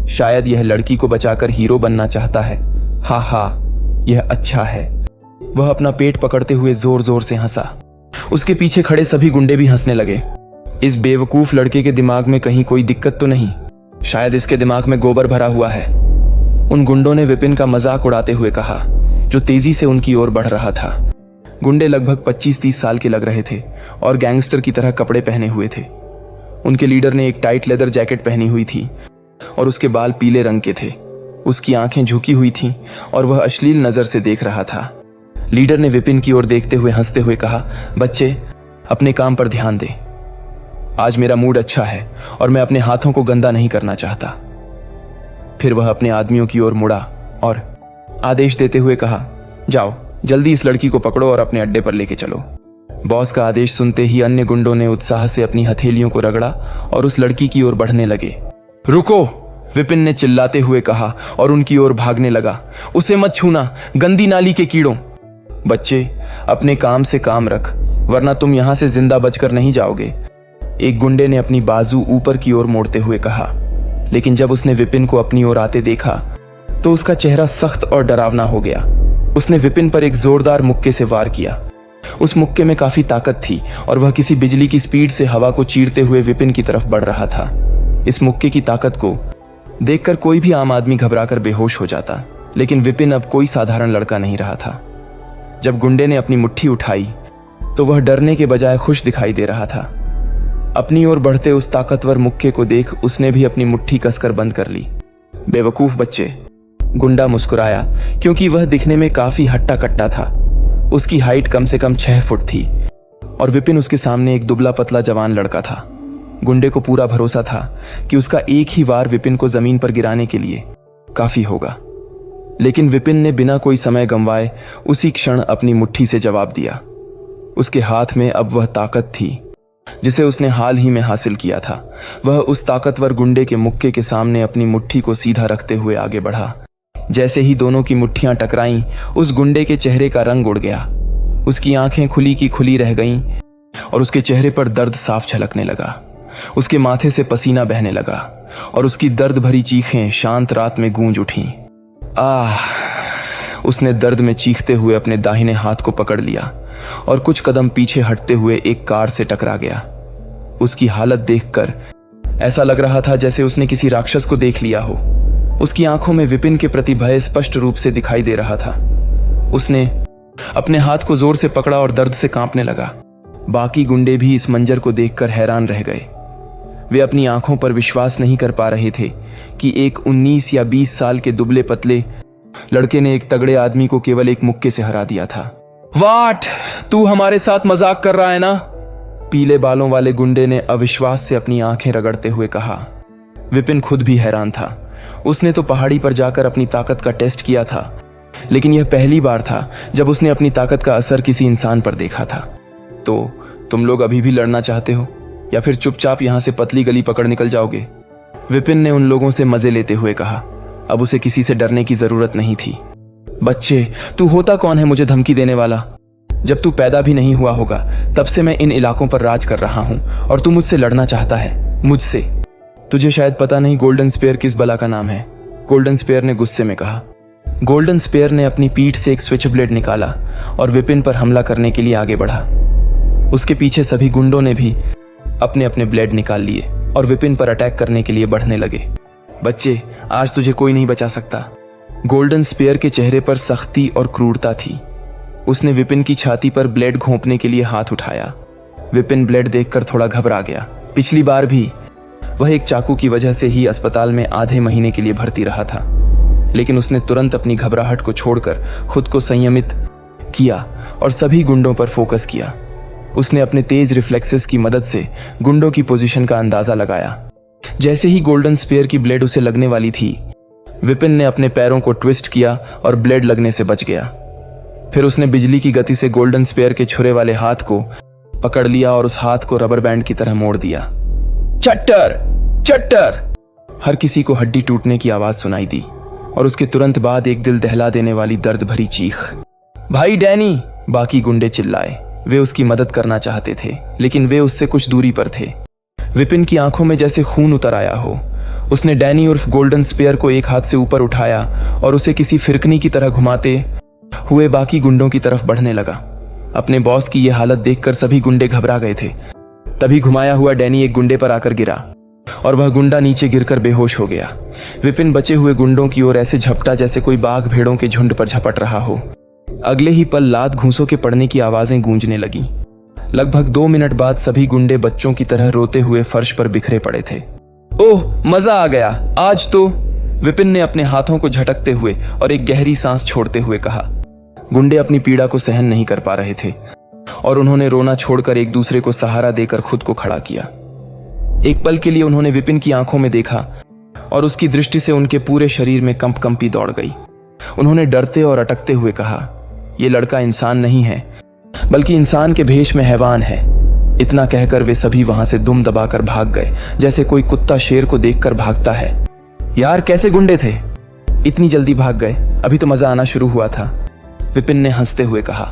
शायद यह लड़की को बचाकर हीरो बनना चाहता है। हाँ, यह अच्छा है। वह अपना पेट पकड़ते हुए जोर जोर से हंसा। उसके पीछे खड़े सभी गुंडे भी हंसने लगे। इस बेवकूफ लड़के के दिमाग में कहीं कोई दिक्कत तो नहीं? शायद इसके दिमाग में गोबर भरा हुआ है, उन गुंडों ने विपिन का मजाक उड़ाते हुए कहा, जो तेजी से उनकी ओर बढ़ रहा था। गुंडे लगभग 25-30 साल के लग रहे थे और गैंगस्टर की तरह कपड़े पहने हुए थे। उनके लीडर ने एक टाइट लेदर जैकेट पहनी हुई थी और उसके बाल पीले रंग के थे। उसकी आंखें झुकी हुई थीं और वह अश्लील नजर से देख रहा था। लीडर ने विपिन की ओर देखते हुए हंसते हुए कहा, बच्चे अपने काम पर ध्यान दें। आज मेरा मूड अच्छा है और मैं अपने हाथों को गंदा नहीं करना चाहता। फिर वह अपने आदमियों की ओर मुड़ा और आदेश देते हुए कहा, जाओ जल्दी इस लड़की को पकड़ो और अपने अड्डे पर लेके चलो। बॉस का आदेश सुनते ही अन्य गुंडों ने उत्साह से अपनी हथेलियों को रगड़ा और उस लड़की की ओर बढ़ने लगे। रुको, विपिन ने चिल्लाते हुए कहा और उनकी ओर भागने लगा। उसे मत छूना, गंदी नाली के कीड़ों। बच्चे, अपने काम से काम रख, वरना तुम यहां से जिंदा बचकर नहीं जाओगे, एक गुंडे ने अपनी बाजू ऊपर की ओर मोड़ते हुए कहा। लेकिन जब उसने विपिन को अपनी ओर आते देखा तो उसका चेहरा सख्त और डरावना हो गया। उसने विपिन पर एक जोरदार मुक्के से वार किया। उस मुक्के में काफी ताकत थी और वह किसी बिजली की स्पीड से हवा को चीरते हुए विपिन की तरफ बढ़ रहा था। इस मुक्के की ताकत को देखकर कोई भी आम आदमी घबराकर बेहोश हो जाता, लेकिन विपिन अब कोई साधारण लड़का नहीं रहा था। जब गुंडे ने अपनी मुट्ठी उठाई तो वह डरने के बजाय खुश दिखाई दे रहा था। अपनी ओर बढ़ते उस ताकतवर मुक्के को देख उसने भी अपनी मुट्ठी कसकर बंद कर ली। बेवकूफ बच्चे, गुंडा मुस्कुराया, क्योंकि वह दिखने में काफी हट्टा कट्टा था। उसकी हाइट कम से कम 6 फुट थी और विपिन उसके सामने एक दुबला पतला जवान लड़का था। गुंडे को पूरा भरोसा था कि उसका एक ही वार विपिन को जमीन पर गिराने के लिए काफी होगा। लेकिन विपिन ने बिना कोई समय गंवाए उसी क्षण अपनी मुट्ठी से जवाब दिया। उसके हाथ में अब वह ताकत थी जिसे उसने हाल ही में हासिल किया था। वह उस ताकतवर गुंडे के मुक्के के सामने अपनी मुट्ठी को सीधा रखते हुए आगे बढ़ा। जैसे ही दोनों की मुट्ठियां टकराईं, उस गुंडे के चेहरे का रंग उड़ गया। उसकी आंखें खुली की खुली रह गईं और उसके चेहरे पर दर्द साफ झलकने लगा। उसके माथे से पसीना बहने लगा और उसकी दर्द भरी चीखें शांत रात में गूंज उठीं। उसने दर्द में चीखते हुए अपने दाहिने हाथ को पकड़ लिया और कुछ कदम पीछे हटते हुए एक कार से टकरा गया। उसकी हालत देखकर ऐसा लग रहा था जैसे उसने किसी राक्षस को देख लिया हो। उसकी आंखों में विपिन के प्रति भय स्पष्ट रूप से दिखाई दे रहा था। उसने अपने हाथ को जोर से पकड़ा और दर्द से कांपने लगा। बाकी गुंडे भी इस मंजर को देखकर हैरान रह गए। वे अपनी आंखों पर विश्वास नहीं कर पा रहे थे कि एक 19 या 20 साल के दुबले पतले लड़के ने एक तगड़े आदमी को केवल एक मुक्के से हरा दिया था। वाट, तू हमारे साथ मजाक कर रहा है ना? पीले बालों वाले गुंडे ने अविश्वास से अपनी आंखें रगड़ते हुए कहा। विपिन खुद भी हैरान था। उसने तो पहाड़ी पर जाकर अपनी ताकत का टेस्ट किया था, लेकिन यह पहली बार था जब उसने अपनी ताकत का असर किसी इंसान पर देखा था। तो तुम लोग अभी भी लड़ना चाहते हो या फिर चुपचाप यहां से पतली गली पकड़ निकल जाओगे? विपिन ने उन लोगों से मजे लेते हुए कहा। अब उसे किसी से डरने की जरूरत नहीं थी। बच्चे, तू होता कौन है मुझे धमकी देने वाला? जब तू पैदा भी नहीं हुआ होगा तब से मैं इन इलाकों पर राज कर रहा हूं और तू मुझसे लड़ना चाहता है? मुझसे? तुझे शायद पता नहीं गोल्डन स्पेयर किस बला का नाम है, गोल्डन स्पेयर ने गुस्से में कहा। गोल्डन स्पेयर ने अपनी पीठ से एक स्विच ब्लेड निकाला और विपिन पर हमला करने के लिए आगे बढ़ा। उसके पीछे सभी गुंडों ने भी अपने अपने ब्लेड निकाल लिए और विपिन पर अटैक करने के लिए बढ़ने लगे। बच्चे, आज तुझे कोई नहीं बचा सकता। गोल्डन स्पेयर के चेहरे पर सख्ती और क्रूरता थी। उसने विपिन की छाती पर ब्लेड घोंपने के लिए हाथ उठाया। विपिन ब्लेड देखकर थोड़ा घबरा गया। पिछली बार भी वह एक चाकू की वजह से ही अस्पताल में आधे महीने के लिए भर्ती रहा था, लेकिन उसने तुरंत अपनी घबराहट को छोड़कर खुद को संयमित किया और सभी गुंडों पर फोकस किया। उसने अपने तेज रिफ्लेक्सेस की मदद से गुंडों की पोजीशन का अंदाजा लगाया। जैसे ही गोल्डन स्पेयर की ब्लेड उसे लगने वाली थी, विपिन ने अपने पैरों को ट्विस्ट किया और ब्लेड लगने से बच गया। फिर उसने बिजली की गति से गोल्डन स्पेयर के छुरे वाले हाथ को पकड़ लिया और उस हाथ को रबर बैंड की तरह मोड़ दिया। चट्टर चट्टर! हर किसी को हड्डी टूटने की आवाज सुनाई दी और उसके तुरंत बाद एक दिल दहला देने वाली दर्द भरी चीख। भाई डैनी! बाकी गुंडे चिल्लाए। वे उसकी मदद करना चाहते थे, लेकिन वे उससे कुछ दूरी पर थे। विपिन की आंखों में जैसे खून उतर आया हो। उसने डैनी उर्फ गोल्डन स्पेयर को एक हाथ से ऊपर उठाया और उसे किसी फिरकनी की तरह घुमाते हुए बाकी गुंडों की तरफ बढ़ने लगा। अपने बॉस की यह हालत देखकर सभी गुंडे घबरा गए थे। तभी घुमाया हुआ डैनी एक गुंडे पर आकर गिरा और वह गुंडा नीचे गिरकर बेहोश हो गया। विपिन बचे हुए गुंडों की ओर ऐसे झपटा जैसे कोई बाघ भेड़ों के झुंड पर झपट रहा हो। अगले ही पल लात घूंसों के पड़ने की आवाजें गूंजने लगीं। लगभग 2 मिनट बाद सभी गुंडे बच्चों की तरह रोते हुए फर्श पर बिखरे पड़े थे। ओह, मजा आ गया आज तो! विपिन ने अपने हाथों को झटकते हुए और एक गहरी सांस छोड़ते हुए कहा। गुंडे अपनी पीड़ा को सहन नहीं कर पा रहे थे और उन्होंने रोना छोड़कर एक दूसरे को सहारा देकर खुद को खड़ा किया। एक पल के लिए उन्होंने विपिन की आंखों में देखा और उसकी दृष्टि से उनके पूरे शरीर में कंपी दौड़ गई। उन्होंने डरते और अटकते हुए कहा, यह लड़का इंसान नहीं है, बल्कि इंसान के भेष में हैवान है। इतना कहकर वे सभी वहां से दुम दबाकर भाग गए, जैसे कोई कुत्ता शेर को देखकर भागता है। यार कैसे गुंडे थे, इतनी जल्दी भाग गए, अभी तो मजा आना शुरू हुआ था, विपिन ने हंसते हुए कहा।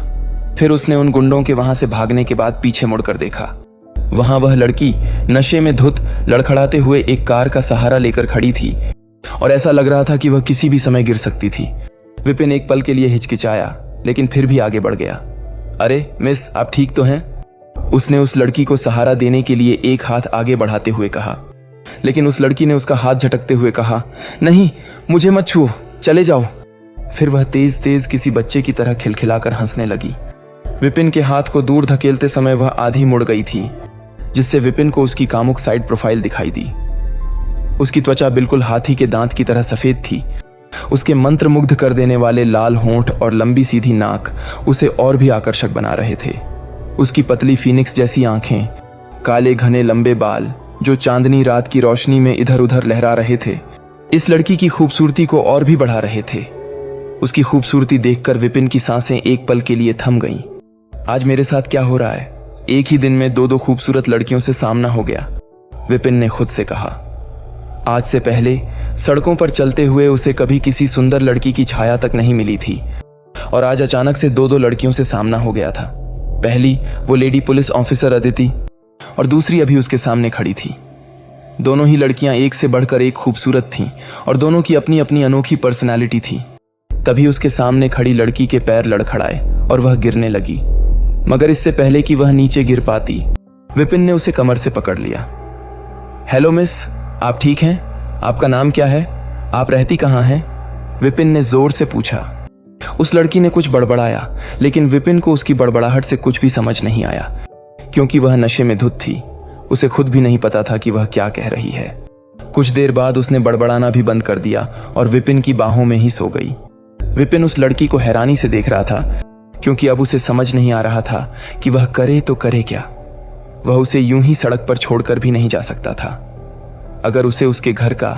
फिर उसने उन गुंडों के वहां से भागने के बाद पीछे मुड़कर देखा। वहां वह लड़की नशे में धुत लड़खड़ाते हुए एक कार का सहारा लेकर खड़ी थी और ऐसा लग रहा था कि वह किसी भी समय गिर सकती थी। विपिन एक पल के लिए हिचकिचाया, लेकिन फिर भी आगे बढ़ गया। अरे मिस, आप ठीक तो हैं? उसने उस लड़की को सहारा देने के लिए एक हाथ आगे बढ़ाते हुए कहा, लेकिन उस लड़की ने उसका हाथ झटकते हुए कहा, नहीं, मुझे मत छुओ, चले जाओ। फिर वह तेज तेज किसी बच्चे की तरह खिलखिलाकर हंसने लगी। विपिन के हाथ को दूर धकेलते समय वह आधी मुड़ गई थी, जिससे विपिन को उसकी कामुक साइड प्रोफाइल दिखाई दी। उसकी त्वचा बिल्कुल हाथी के दांत की तरह सफेद थी। उसके मंत्र मुग्ध कर देने वाले लाल होंठ और लंबी सीधी नाक उसे और भी आकर्षक बना रहे थे। उसकी पतली फीनिक्स जैसी आंखें, काले घने लंबे बाल जो चांदनी रात की रोशनी में इधर उधर लहरा रहे थे, इस लड़की की खूबसूरती को और भी बढ़ा रहे थे। उसकी खूबसूरती देखकर विपिन की सांसें एक पल के लिए थम गईं। आज मेरे साथ क्या हो रहा है? एक ही दिन में दो खूबसूरत लड़कियों से सामना हो गया, विपिन ने खुद से कहा। आज से पहले सड़कों पर चलते हुए उसे कभी किसी सुंदर लड़की की छाया तक नहीं मिली थी, और आज अचानक से दो लड़कियों से सामना हो गया था। पहली वो लेडी पुलिस ऑफिसर अदिति, और दूसरी अभी उसके सामने खड़ी थी। दोनों ही लड़कियां एक से बढ़कर एक खूबसूरत थीं और दोनों की अपनी अपनी अनोखी पर्सनालिटी थी। तभी उसके सामने खड़ी लड़की के पैर लड़खड़ाए और वह गिरने लगी, मगर इससे पहले कि वह नीचे गिर पाती, विपिन ने उसे कमर से पकड़ लिया। हेलो मिस, आप ठीक हैं? आपका नाम क्या है? आप रहती कहाँ हैं? विपिन ने जोर से पूछा। उस लड़की ने कुछ बड़बड़ाया, लेकिन विपिन को उसकी बड़बड़ाहट से कुछ भी समझ नहीं आया, क्योंकि वह नशे में धुत थी। उसे खुद भी नहीं पता था कि वह क्या कह रही है। कुछ देर बाद उसने बड़बड़ाना भी बंद कर दिया और विपिन की बाहों में ही सो गई। विपिन उस लड़की को हैरानी से देख रहा था, क्योंकि अब उसे समझ नहीं आ रहा था कि वह करे तो करे क्या। वह उसे यूं ही सड़क पर छोड़कर भी नहीं जा सकता था। अगर उसे उसके घर का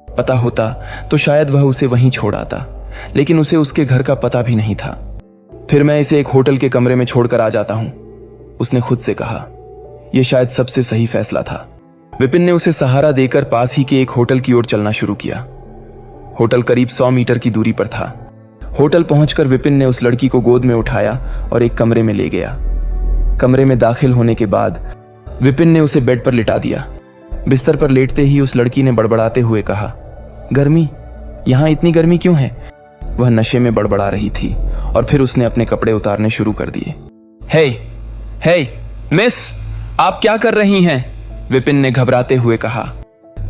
पता होता तो शायद वह उसे वहीं छोड़ आता, लेकिन उसे उसके घर का पता भी नहीं था। फिर मैं इसे एक होटल के कमरे में छोड़कर आ जाता हूं, उसने खुद से कहा। यह शायद सबसे सही फैसला था। विपिन ने उसे सहारा देकर पास ही के एक होटल की ओर चलना शुरू किया। होटल करीब 100 मीटर की दूरी पर था। होटल पहुंचकर विपिन ने उस लड़की को गोद में उठाया और एक कमरे में ले गया। कमरे में दाखिल होने के बाद विपिन ने उसे बेड पर लिटा दिया। बिस्तर पर लेटते ही उस लड़की ने बड़बड़ाते हुए कहा, गर्मी, यहां इतनी गर्मी क्यों है? वह नशे में बड़बड़ा रही थी और फिर उसने अपने कपड़े उतारने शुरू कर दिए। हे मिस, आप क्या कर रही हैं? विपिन ने घबराते हुए कहा।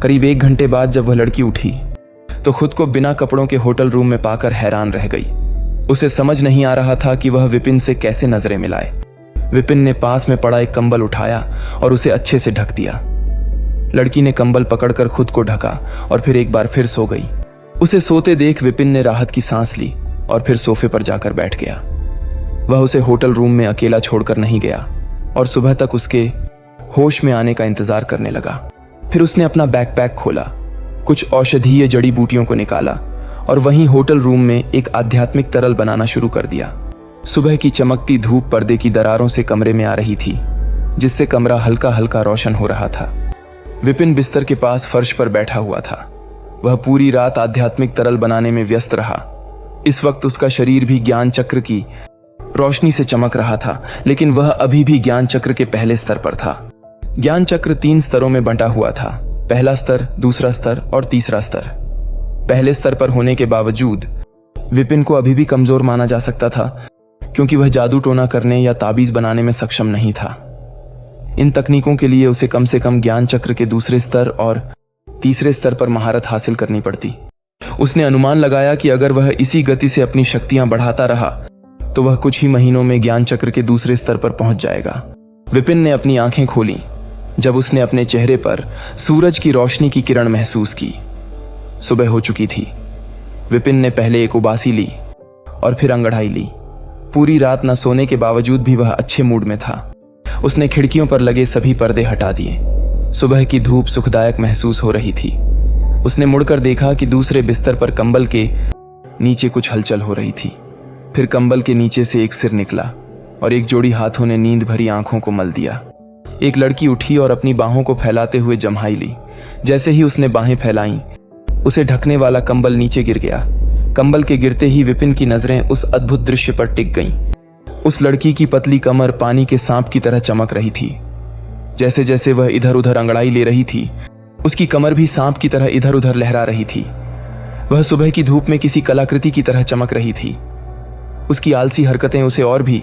करीब 1 घंटे बाद जब वह लड़की उठी तो खुद को बिना कपड़ों के होटल रूम में पाकर हैरान रह गई। उसे समझ नहीं आ रहा था कि वह विपिन से कैसे नजरें मिलाए। विपिन ने पास में पड़ा एक कंबल उठाया और उसे अच्छे से ढक दिया। लड़की ने कंबल पकड़कर खुद को ढका और फिर एक बार फिर सो गई। उसे सोते देख विपिन ने राहत की सांस ली और फिर सोफे पर जाकर बैठ गया। वह उसे होटल रूम में अकेला छोड़कर नहीं गया और सुबह तक उसके होश में आने का इंतजार करने लगा। फिर उसने अपना बैकपैक खोला, कुछ औषधीय जड़ी बूटियों को निकाला और वहीं होटल रूम में एक आध्यात्मिक तरल बनाना शुरू कर दिया। सुबह की चमकती धूप पर्दे की दरारों से कमरे में आ रही थी, जिससे कमरा हल्का हल्का रोशन हो रहा था। विपिन बिस्तर के पास फर्श पर बैठा हुआ था। वह पूरी रात आध्यात्मिक तरल बनाने में व्यस्त रहा। इस वक्त उसका शरीर भी ज्ञान चक्र की रोशनी से चमक रहा था, लेकिन वह अभी भी ज्ञान चक्र के पहले स्तर पर था। ज्ञान चक्र 3 स्तरों में बंटा हुआ था, पहला स्तर, दूसरा स्तर और तीसरा स्तर। पहले स्तर पर होने के बावजूद विपिन को अभी भी कमजोर माना जा सकता था, क्योंकि वह जादू टोना करने या ताबीज बनाने में सक्षम नहीं था। इन तकनीकों के लिए उसे कम से कम ज्ञान चक्र के दूसरे स्तर और तीसरे स्तर पर महारत हासिल करनी पड़ती। उसने अनुमान लगाया कि अगर वह इसी गति से अपनी शक्तियां बढ़ाता रहा तो वह कुछ ही महीनों में ज्ञान चक्र के दूसरे स्तर पर पहुंच जाएगा। विपिन ने अपनी आंखें खोली जब उसने अपने चेहरे पर सूरज की रोशनी की किरण महसूस की। सुबह हो चुकी थी। विपिन ने पहले एक उबासी ली और फिर अंगड़ाई ली। पूरी रात न सोने के बावजूद भी वह अच्छे मूड में था। उसने खिड़कियों पर लगे सभी पर्दे हटा दिए। सुबह की धूप सुखदायक महसूस हो रही थी। उसने मुड़कर देखा कि दूसरे बिस्तर पर कंबल के नीचे कुछ हलचल हो रही थी। फिर कंबल के नीचे से एक सिर निकला और एक जोड़ी हाथों ने नींद भरी आंखों को मल दिया। एक लड़की उठी और अपनी बाहों को फैलाते हुए जम्हाई ली। जैसे ही उसने बाहें फैलाईं, उसे ढकने वाला कंबल नीचे गिर गया। कंबल के गिरते ही विपिन की नजरें उस अद्भुत दृश्य पर टिक गईं। उस लड़की की पतली कमर पानी के सांप की तरह चमक रही थी। जैसे जैसे वह इधर उधर अंगड़ाई ले रही थी, उसकी कमर भी सांप की तरह इधर उधर लहरा रही थी। वह सुबह की धूप में किसी कलाकृति की तरह चमक रही थी। उसकी आलसी हरकतें उसे और भी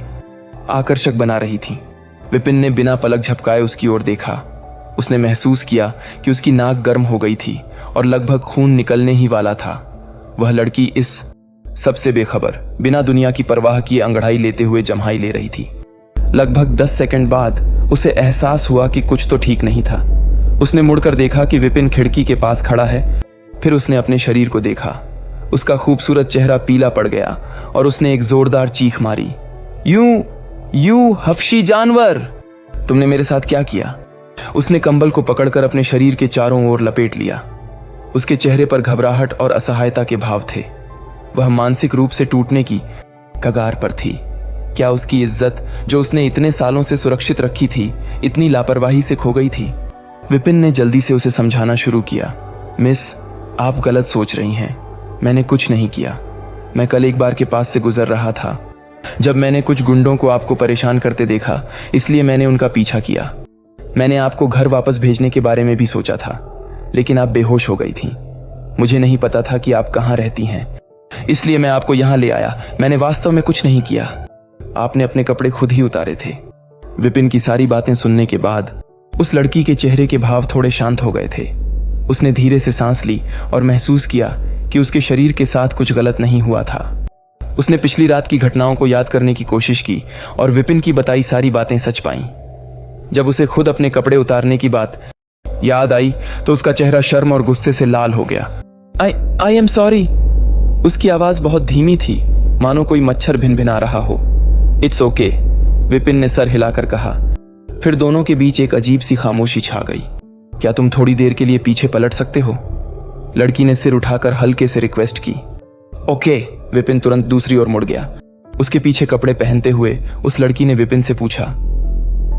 आकर्षक बना रही थीं। विपिन ने बिना पलक झपकाए उसकी ओर देखा। उसने महसूस किया कि उसकी नाक गर्म हो गई थी और लगभग खून निकलने ही वाला था। वह लड़की इस सबसे बेखबर, बिना दुनिया की परवाह किए अंगड़ाई लेते हुए जम्हाई ले रही थी। लगभग 10 सेकंड बाद उसे एहसास हुआ कि कुछ तो ठीक नहीं था। उसने मुड़कर देखा कि विपिन खिड़की के पास खड़ा है। फिर उसने अपने शरीर को देखा। उसका खूबसूरत चेहरा पीला पड़ गया और उसने एक जोरदार चीख मारी, यू हफ्शी जानवर, तुमने मेरे साथ क्या किया? उसने कंबल को पकड़कर अपने शरीर के चारों ओर लपेट लिया। उसके चेहरे पर घबराहट और असहायता के भाव थे। वह मानसिक रूप से टूटने की कगार पर थी। क्या उसकी इज्जत, जो उसने इतने सालों से सुरक्षित रखी थी, इतनी लापरवाही से खो गई थी? विपिन ने जल्दी से उसे समझाना शुरू किया, मिस, आप गलत सोच रही हैं। मैंने कुछ नहीं किया। मैं कल एक बार के पास से गुजर रहा था। जब मैंने कुछ गुंडों को आपको परेशान करते देखा, इसलिए मैंने उनका पीछा किया। मैंने आपको घर वापस भेजने के बारे में भी सोचा था, लेकिन आप बेहोश हो गई थीं। मुझे नहीं पता था कि आप कहां रहती हैं, इसलिए मैं आपको यहां ले आया। मैंने वास्तव में कुछ नहीं किया। आपने अपने कपड़े खुद ही उतारे थे। विपिन की सारी बातें सुनने के बाद उस लड़की के चेहरे के भाव थोड़े शांत हो गए थे। उसने धीरे से सांस ली और महसूस किया कि उसके शरीर के साथ कुछ गलत नहीं हुआ था। उसने पिछली रात की घटनाओं को याद करने की कोशिश की और विपिन की बताई सारी बातें सच पाईं। जब उसे खुद अपने कपड़े उतारने की बात याद आई तो उसका चेहरा शर्म और गुस्से से लाल हो गया। I am sorry. उसकी आवाज बहुत धीमी थी, मानो कोई मच्छर भिनभिना रहा हो। इट्स ओके, विपिन ने सर हिलाकर कहा। फिर दोनों के बीच एक अजीब सी खामोशी छा गई। क्या तुम थोड़ी देर के लिए पीछे पलट सकते हो? लड़की ने सिर उठाकर हल्के से रिक्वेस्ट की। ओके, विपिन तुरंत दूसरी ओर मुड़ गया। उसके पीछे कपड़े पहनते हुए उस लड़की ने विपिन से पूछा,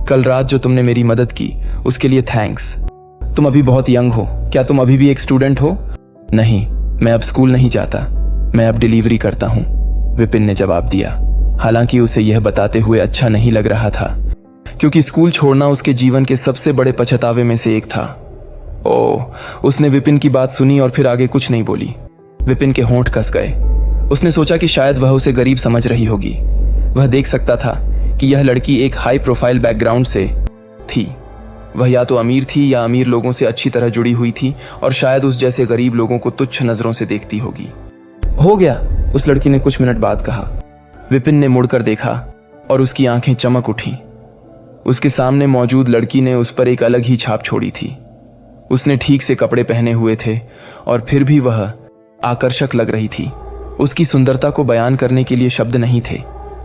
कल रात जो तुमने मेरी मदद की उसके लिए थैंक्स। तुम अभी बहुत यंग हो। क्या तुम अभी भी एक स्टूडेंट हो? नहीं, मैं अब स्कूल नहीं जाता। मैं अब डिलीवरी करता हूं, विपिन ने जवाब दिया। हालांकि उसे यह बताते हुए अच्छा नहीं लग रहा था, क्योंकि स्कूल छोड़ना उसके जीवन के सबसे बड़े पछतावे में से एक था। उसने विपिन की बात सुनी और फिर आगे कुछ नहीं बोली। विपिन के होंठ कस गए। उसने सोचा कि शायद वह उसे गरीब समझ रही होगी। वह देख सकता था कि यह लड़की एक हाई प्रोफाइल बैकग्राउंड से थी। वह या तो अमीर थी या अमीर लोगों से अच्छी तरह जुड़ी हुई थी और शायद उस जैसे गरीब लोगों को तुच्छ नजरों से देखती होगी। हो गया, उस लड़की ने कुछ मिनट बाद कहा। विपिन ने मुड़कर देखा और उसकी आंखें चमक उठी। उसके सामने मौजूद लड़की ने उस पर एक अलग ही छाप छोड़ी थी। उसने ठीक से कपड़े पहने हुए थे और फिर भी वह आकर्षक लग रही थी। उसकी सुंदरता को बयान करने के लिए शब्द नहीं थे।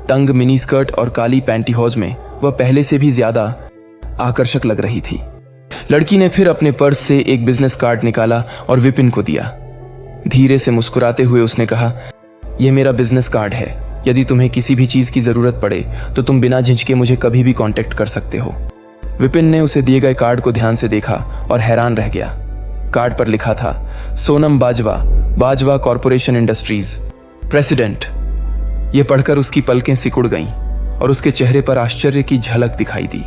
तंग मिनी स्कर्ट और काली पैंटीहॉज में वह पहले से भी ज्यादा आकर्षक लग रही थी। लड़की ने फिर अपने पर्स से एक बिजनेस कार्ड निकाला और विपिन को दिया। धीरे से मुस्कुराते हुए उसने कहा, यह मेरा बिजनेस कार्ड है। यदि तुम्हें किसी भी चीज की जरूरत पड़े तो तुम बिना झिझके मुझे कभी भी कांटेक्ट कर सकते हो। विपिन ने उसे दिए गए कार्ड को ध्यान से देखा और हैरान रह गया। कार्ड पर लिखा था, Sonam Bajwa, Bajwa corporation industries, president. यह पढ़कर उसकी पलकें सिकुड़ गईं और उसके चेहरे पर आश्चर्य की झलक दिखाई दी।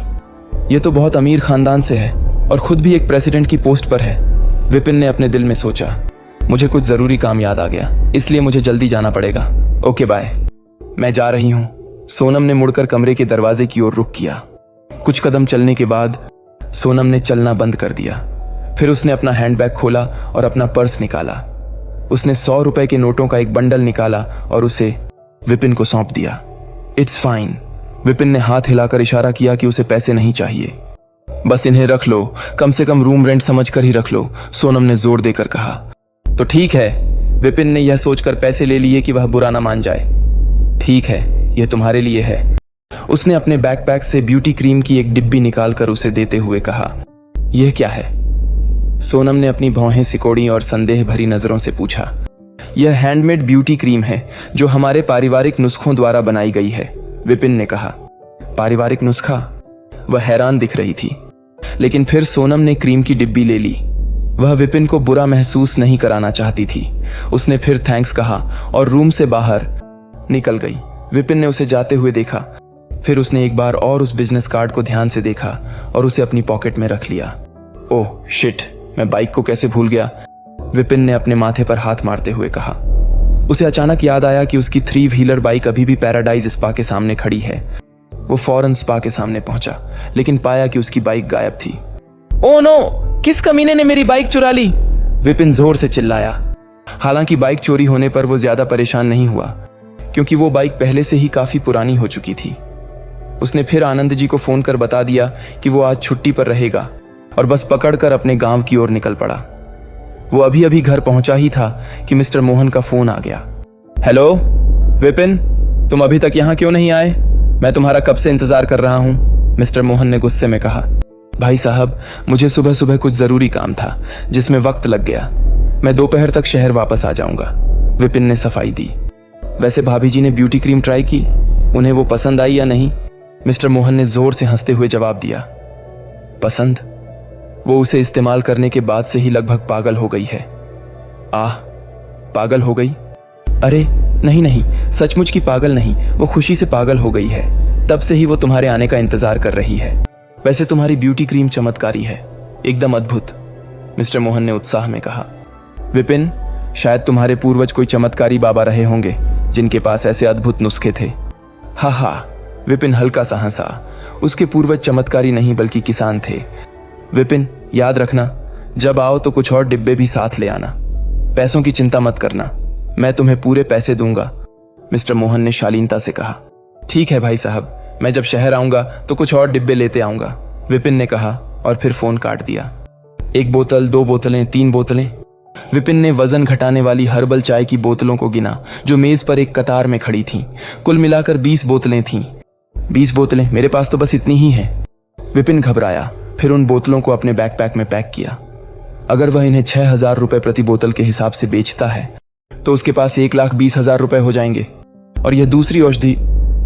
यह तो बहुत अमीर खानदान से है और खुद भी एक प्रेसिडेंट की पोस्ट पर है। विपिन ने अपने दिल में सोचा, मुझे कुछ जरूरी काम याद आ गया, इसलिए मुझे जल्दी जाना पड़ेगा। ओके बाय, मैं जा रही हूं। सोनम ने मुड़कर कमरे के दरवाजे की ओर रुख किया। कुछ कदम चलने के बाद सोनम ने चलना बंद कर दिया। फिर उसने अपना हैंडबैग खोला और अपना पर्स निकाला। उसने 100 रुपए के नोटों का एक बंडल निकाला और उसे विपिन को सौंप दिया। इट्स फाइन, विपिन ने हाथ हिलाकर इशारा किया कि उसे पैसे नहीं चाहिए। बस इन्हें रख लो, कम से कम रूम रेंट समझकर ही रख लो, सोनम ने जोर देकर कहा। तो ठीक है, विपिन ने यह सोचकर पैसे ले लिए कि वह बुरा ना मान जाए। ठीक है, यह तुम्हारे लिए है। उसने अपने बैकपैक से ब्यूटी क्रीम की एक डिब्बी निकालकर उसे देते हुए कहा, यह क्या है? सोनम ने अपनी भौहें सिकोड़ी और संदेह भरी नजरों से पूछा। यह हैंडमेड ब्यूटी क्रीम है जो हमारे पारिवारिक नुस्खों द्वारा बनाई गई है, विपिन ने कहा। पारिवारिक नुस्खा? वह हैरान दिख रही थी। लेकिन फिर सोनम ने क्रीम की डिब्बी ले ली। वह विपिन को बुरा महसूस नहीं कराना चाहती थी। उसने फिर थैंक्स कहा और रूम से बाहर निकल गई। विपिन ने उसे जाते हुए देखा, फिर उसने एक बार और उस बिजनेस कार्ड को ध्यान से देखा और उसे अपनी पॉकेट में रख लिया। ओह शिट, मैं बाइक को कैसे भूल गया, विपिन ने अपने माथे पर हाथ मारते हुए कहा। उसे अचानक याद आया कि उसकी 3 व्हीलर बाइक अभी भी पैराडाइज स्पा के सामने खड़ी है। वो फौरन स्पा के सामने पहुंचा, लेकिन पाया कि उसकी बाइक गायब थी। ओह नो, किस कमीने ने मेरी बाइक चुरा ली, विपिन जोर से चिल्लाया। हालांकि बाइक चोरी होने पर वो ज्यादा परेशान नहीं हुआ, क्योंकि वो बाइक पहले से ही काफी पुरानी हो चुकी थी। उसने फिर आनंद जी को फोन कर बता दिया कि वो आज छुट्टी पर रहेगा और बस पकड़कर अपने गांव की ओर निकल पड़ा। वो अभी अभी घर पहुंचा ही था कि मिस्टर मोहन का फोन आ गया। हेलो विपिन, तुम अभी तक यहां क्यों नहीं आए? मैं तुम्हारा कब से इंतजार कर रहा हूं, मिस्टर मोहन ने गुस्से में कहा। भाई साहब, मुझे सुबह सुबह कुछ जरूरी काम था जिसमें वक्त लग गया। मैं दोपहर तक शहर वापस आ जाऊंगा, विपिन ने सफाई दी। वैसे भाभी जी ने ब्यूटी क्रीम ट्राई की, उन्हें वो पसंद आई या नहीं? मिस्टर मोहन ने जोर से हंसते हुए जवाब दिया। पसंद? वो उसे इस्तेमाल करने के बाद से ही लगभग पागल हो गई है। आह, पागल हो गई? अरे नहीं नहीं, सचमुच की पागल नहीं, वो खुशी से पागल हो गई है। तब से ही वो तुम्हारे आने का इंतजार कर रही है। वैसे तुम्हारी ब्यूटी क्रीम चमत्कारी है, एकदम अद्भुत, मिस्टर मोहन ने उत्साह में कहा। विपिन, शायद तुम्हारे पूर्वज कोई चमत्कारी बाबा रहे होंगे जिनके पास ऐसे अद्भुत नुस्खे थे। हा हा, विपिन हल्का सा हंसा। उसके पूर्वज चमत्कारी नहीं बल्कि किसान थे। विपिन, याद रखना, जब आओ तो कुछ और डिब्बे भी साथ ले आना। पैसों की चिंता मत करना, मैं तुम्हें पूरे पैसे दूंगा, मिस्टर मोहन ने शालीनता से कहा। ठीक है भाई साहब, मैं जब शहर आऊंगा तो कुछ और डिब्बे लेते आऊंगा, विपिन ने कहा और फिर फोन काट दिया। 1 बोतल, 2 बोतलें, 3 बोतलें। विपिन ने वजन घटाने वाली हर्बल चाय की बोतलों को गिना जो मेज पर एक कतार में खड़ी थीं। कुल मिलाकर 20 बोतलें थीं। 20 बोतलें? मेरे पास तो बस इतनी ही हैं। विपिन घबराया, फिर उन बोतलों को अपने बैकपैक में पैक किया। अगर वह इन्हें 6,000 रुपए प्रति बोतल के हिसाब से बेचता है तो उसके पास 1,20,000 रुपए हो जाएंगे। और यह दूसरी औषधि,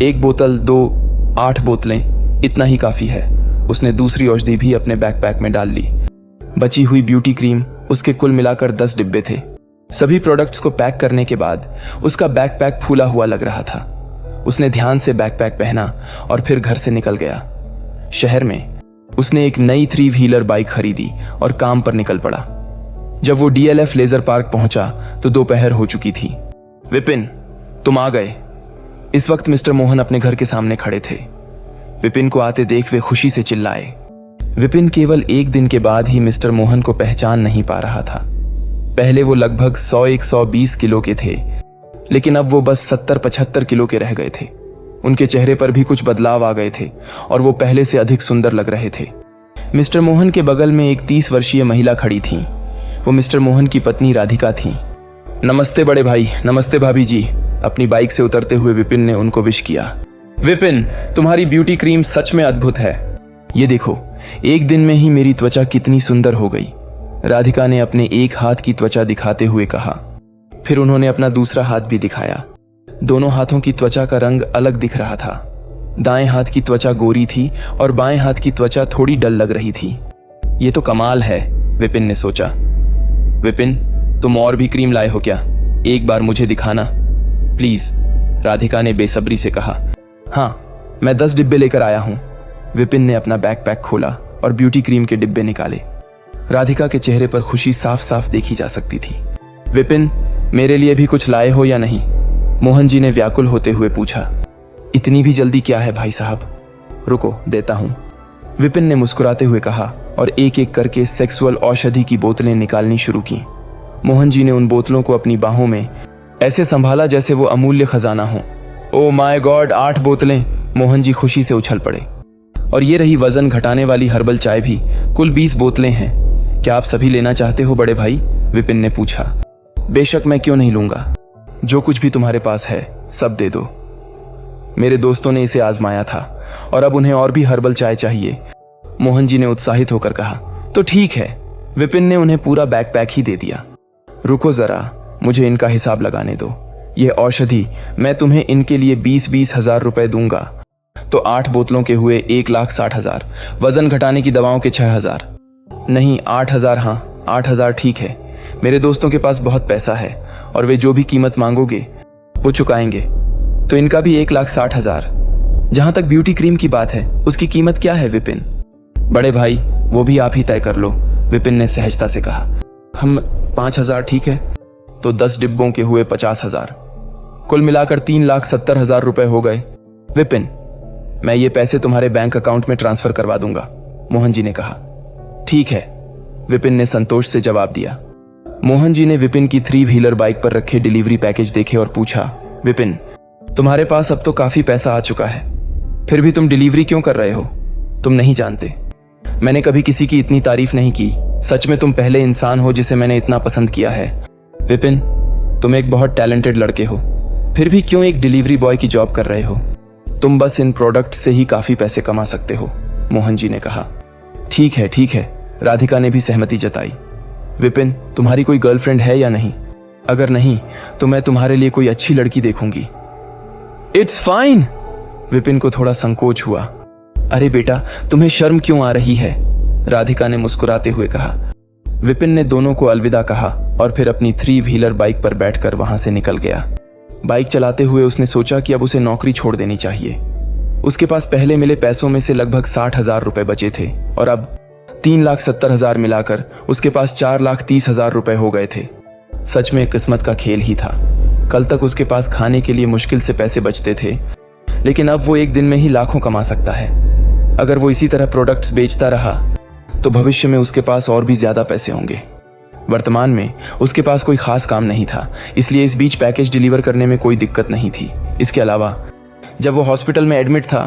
1 बोतल, 2, 8 बोतलें, इतना ही काफी है। उसने दूसरी औषधि भी अपने बैकपैक में डाल ली। बची हुई ब्यूटी क्रीम, उसके कुल मिलाकर 10 डिब्बे थे। सभी प्रोडक्ट्स को पैक करने के बाद उसका बैकपैक फूला हुआ लग रहा था। उसने ध्यान से बैकपैक पहना और फिर घर से निकल गया। शहर में उसने एक नई 3 व्हीलर बाइक खरीदी और काम पर निकल पड़ा। जब वो DLF लेजर पार्क पहुंचा तो दोपहर हो चुकी थी। विपिन, तुम आ गए। इस वक्त मिस्टर मोहन अपने घर के सामने खड़े थे। विपिन को आते देख वे खुशी से चिल्लाए। विपिन केवल 1 दिन के बाद ही मिस्टर मोहन को पहचान नहीं पा रहा था। पहले वो लगभग 100-120 किलो के थे, लेकिन अब वो बस 70-75 किलो के रह गए थे। उनके चेहरे पर भी कुछ बदलाव आ गए थे और वो पहले से अधिक सुंदर लग रहे थे। मिस्टर मोहन के बगल में एक 30 वर्षीय महिला खड़ी थी। वो मिस्टर मोहन की पत्नी राधिका थी। नमस्ते बड़े भाई, नमस्ते भाभी जी, अपनी बाइक से उतरते हुए विपिन ने उनको विश किया। विपिन, तुम्हारी ब्यूटी क्रीम सच में अद्भुत है। ये देखो, 1 दिन में ही मेरी त्वचा कितनी सुंदर हो गई, राधिका ने अपने एक हाथ की त्वचा दिखाते हुए कहा। फिर उन्होंने अपना दूसरा हाथ भी दिखाया। दोनों हाथों की त्वचा का रंग अलग दिख रहा था। दाएं हाथ की त्वचा गोरी थी और बाएं हाथ की त्वचा थोड़ी डल लग रही थी। ये तो कमाल है, विपिन ने सोचा। विपिन, तुम और भी क्रीम लाए हो क्या? एक बार मुझे दिखाना प्लीज, राधिका ने बेसब्री से कहा। हाँ, मैं 10 डिब्बे लेकर आया हूं। विपिन ने अपना बैकपैक खोला और ब्यूटी क्रीम के डिब्बे निकाले। राधिका के चेहरे पर खुशी साफ साफ देखी जा सकती थी। विपिन, मेरे लिए भी कुछ लाए हो या नहीं? मोहन जी ने व्याकुल होते हुए पूछा। इतनी भी जल्दी क्या है भाई साहब, रुको देता हूं, विपिन ने मुस्कुराते हुए कहा और एक एक करके सेक्सुअल औषधि की बोतलें निकालनी शुरू की। मोहन जी ने उन बोतलों को अपनी बाहों में ऐसे संभाला जैसे वो अमूल्य खजाना हो। ओ माय गॉड, 8 बोतलें! मोहन जी खुशी से उछल पड़े। और ये रही वजन घटाने वाली हर्बल चाय भी, कुल 20 बोतलें हैं। क्या आप सभी लेना चाहते हो बड़े भाई? विपिन ने पूछा। बेशक, मैं क्यों नहीं लूंगा, जो कुछ भी तुम्हारे पास है सब दे दो। मेरे दोस्तों ने इसे आजमाया था और अब उन्हें और भी हर्बल चाय चाहिए, मोहन जी ने उत्साहित होकर कहा। तो ठीक है, विपिन ने उन्हें पूरा बैकपैक ही दे दिया। रुको जरा, मुझे इनका हिसाब लगाने दो। यह औषधि, मैं तुम्हें इनके लिए 20-20 हजार रुपए दूंगा, तो 8 बोतलों के हुए 1,60,000। वजन घटाने की दवाओं के 6,000। नहीं, 8,000। हाँ, 8,000 ठीक है। मेरे दोस्तों के पास बहुत पैसा है और वे जो भी कीमत मांगोगे वो चुकाएंगे, तो इनका भी 1,60,000। जहां तक ब्यूटी क्रीम की बात है, उसकी कीमत क्या है विपिन? बड़े भाई, वो भी आप ही तय कर लो, विपिन ने सहजता से कहा। हम 5,000 ठीक है, तो 10 डिब्बों के हुए 50,000, कुल मिलाकर 3,70,000 रुपए हो गए। विपिन, मैं ये पैसे तुम्हारे बैंक अकाउंट में ट्रांसफर करवा दूंगा, मोहन जी ने कहा। ठीक है, विपिन ने संतोष से जवाब दिया। मोहन जी ने विपिन की 3 व्हीलर बाइक पर रखे डिलीवरी पैकेज देखे और पूछा, विपिन, तुम्हारे पास अब तो काफी पैसा आ चुका है, फिर भी तुम डिलीवरी क्यों कर रहे हो? तुम नहीं जानते, मैंने कभी किसी की इतनी तारीफ नहीं की। सच में तुम पहले इंसान हो जिसे मैंने इतना पसंद किया है। विपिन, तुम एक बहुत टैलेंटेड लड़के हो, फिर भी क्यों एक डिलीवरी बॉय की जॉब कर रहे हो? तुम बस इन प्रोडक्ट से ही काफी पैसे कमा सकते हो, मोहन जी ने कहा। ठीक है, राधिका ने भी सहमति जताई। विपिन, तुम्हारी कोई गर्लफ्रेंड है या नहीं? अगर नहीं तो मैं तुम्हारे लिए कोई अच्छी लड़की देखूंगी। It's fine. विपिन को थोड़ा संकोच हुआ। अरे बेटा, तुम्हें शर्म क्यों आ रही है? राधिका ने मुस्कुराते हुए कहा। विपिन ने दोनों को अलविदा कहा और फिर अपनी 3 व्हीलर बाइक पर बैठकर वहां से निकल गया। बाइक चलाते हुए उसने सोचा कि अब उसे नौकरी छोड़ देनी चाहिए। उसके पास पहले मिले पैसों में से लगभग 60,000 रुपए बचे थे और अब 3,70,000 मिलाकर उसके पास 4,30,000 रुपए हो गए थे। सच में किस्मत का खेल ही था। कल तक उसके पास खाने के लिए मुश्किल से पैसे बचते थे, लेकिन अब वो एक दिन में ही लाखों कमा सकता है। अगर वो इसी तरह प्रोडक्ट्स बेचता रहा तो भविष्य में उसके पास और भी ज्यादा पैसे होंगे। वर्तमान में उसके पास कोई खास काम नहीं था, इसलिए इस बीच पैकेज डिलीवर करने में कोई दिक्कत नहीं थी। इसके अलावा जब वो हॉस्पिटल में एडमिट था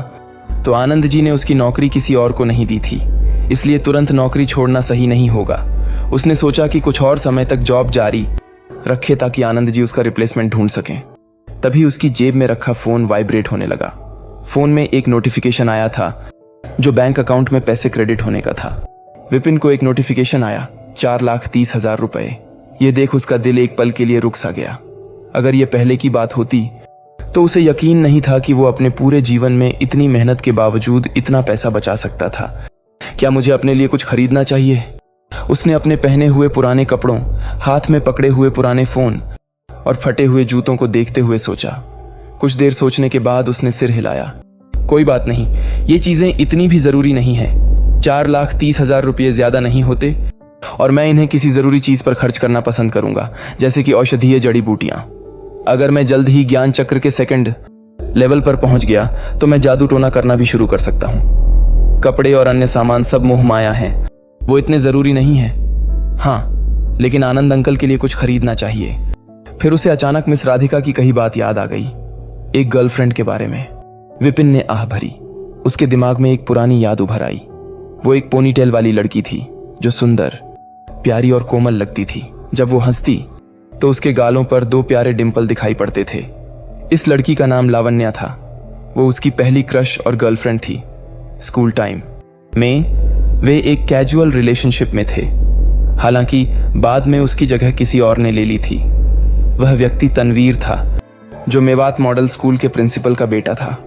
तो आनंद जी ने उसकी नौकरी किसी और को नहीं दी थी, इसलिए तुरंत नौकरी छोड़ना सही नहीं होगा। उसने सोचा कि कुछ और समय तक जॉब जारी रखे ताकि आनंद जी उसका रिप्लेसमेंट ढूंढ सकें। तभी उसकी जेब में रखा फोन वाइब्रेट होने लगा। फोन में एक नोटिफिकेशन आया था जो बैंक अकाउंट में पैसे क्रेडिट होने का था। विपिन को एक नोटिफिकेशन आया, 4,30,000 रुपए। ये देख उसका दिल एक पल के लिए रुक सा गया। अगर ये पहले की बात होती तो उसे यकीन नहीं था कि वो अपने पूरे जीवन में इतनी मेहनत के बावजूद इतना पैसा बचा सकता था। क्या मुझे अपने लिए कुछ खरीदना चाहिए? उसने अपने पहने हुए पुराने कपड़ों, हाथ में पकड़े हुए पुराने फोन और फटे हुए जूतों को देखते हुए सोचा। कुछ देर सोचने के बाद उसने सिर हिलाया। कोई बात नहीं, ये चीजें इतनी भी जरूरी नहीं है। 4,30,000 रुपये ज्यादा नहीं होते और मैं इन्हें किसी जरूरी चीज पर खर्च करना पसंद करूंगा, जैसे कि औषधीय जड़ी बूटियां। अगर मैं जल्द ही ज्ञान चक्र के 2nd लेवल पर पहुंच गया तो मैं जादू टोना करना भी शुरू कर सकता हूं। कपड़े और अन्य सामान सब मोह माया हैं, वो इतने जरूरी नहीं है। हाँ, लेकिन आनंद अंकल के लिए कुछ खरीदना चाहिए। फिर उसे अचानक मिस राधिका की कही बात याद आ गई, एक गर्लफ्रेंड के बारे में। विपिन ने आह भरी। उसके दिमाग में एक पुरानी याद उभर आई। वो एक पोनीटेल वाली लड़की थी जो सुंदर, प्यारी और कोमल लगती थी। जब वो हंसती तो उसके गालों पर 2 प्यारे डिंपल दिखाई पड़ते थे। इस लड़की का नाम लावण्या था। वो उसकी पहली क्रश और गर्लफ्रेंड थी। स्कूल टाइम में वे एक कैजुअल रिलेशनशिप में थे, हालांकि बाद में उसकी जगह किसी और ने ले ली थी। वह व्यक्ति तनवीर था, जो मेवात मॉडल स्कूल के प्रिंसिपल का बेटा था।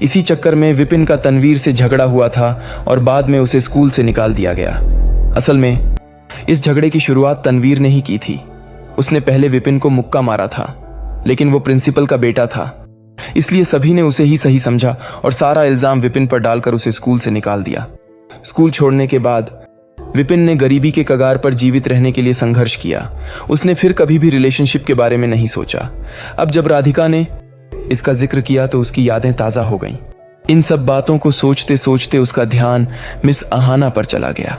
इसी चक्कर में विपिन का तनवीर से झगड़ा हुआ था और बाद में उसे स्कूल से निकाल दिया गया। असल में इस झगड़े की शुरुआत तनवीर ने ही की थी। उसने पहले विपिन को मुक्का मारा था, लेकिन वो प्रिंसिपल का बेटा था, इसलिए सभी ने उसे ही सही समझा और सारा इल्जाम विपिन पर डालकर उसे स्कूल से निकाल दिया। स्कूल छोड़ने के बाद विपिन ने गरीबी के कगार पर जीवित रहने के लिए संघर्ष किया। उसने फिर कभी भी रिलेशनशिप के बारे में नहीं सोचा। अब जब राधिका ने इसका जिक्र किया तो उसकी यादें ताजा हो गईं। इन सब बातों को सोचते सोचते उसका ध्यान मिस अहाना पर चला गया।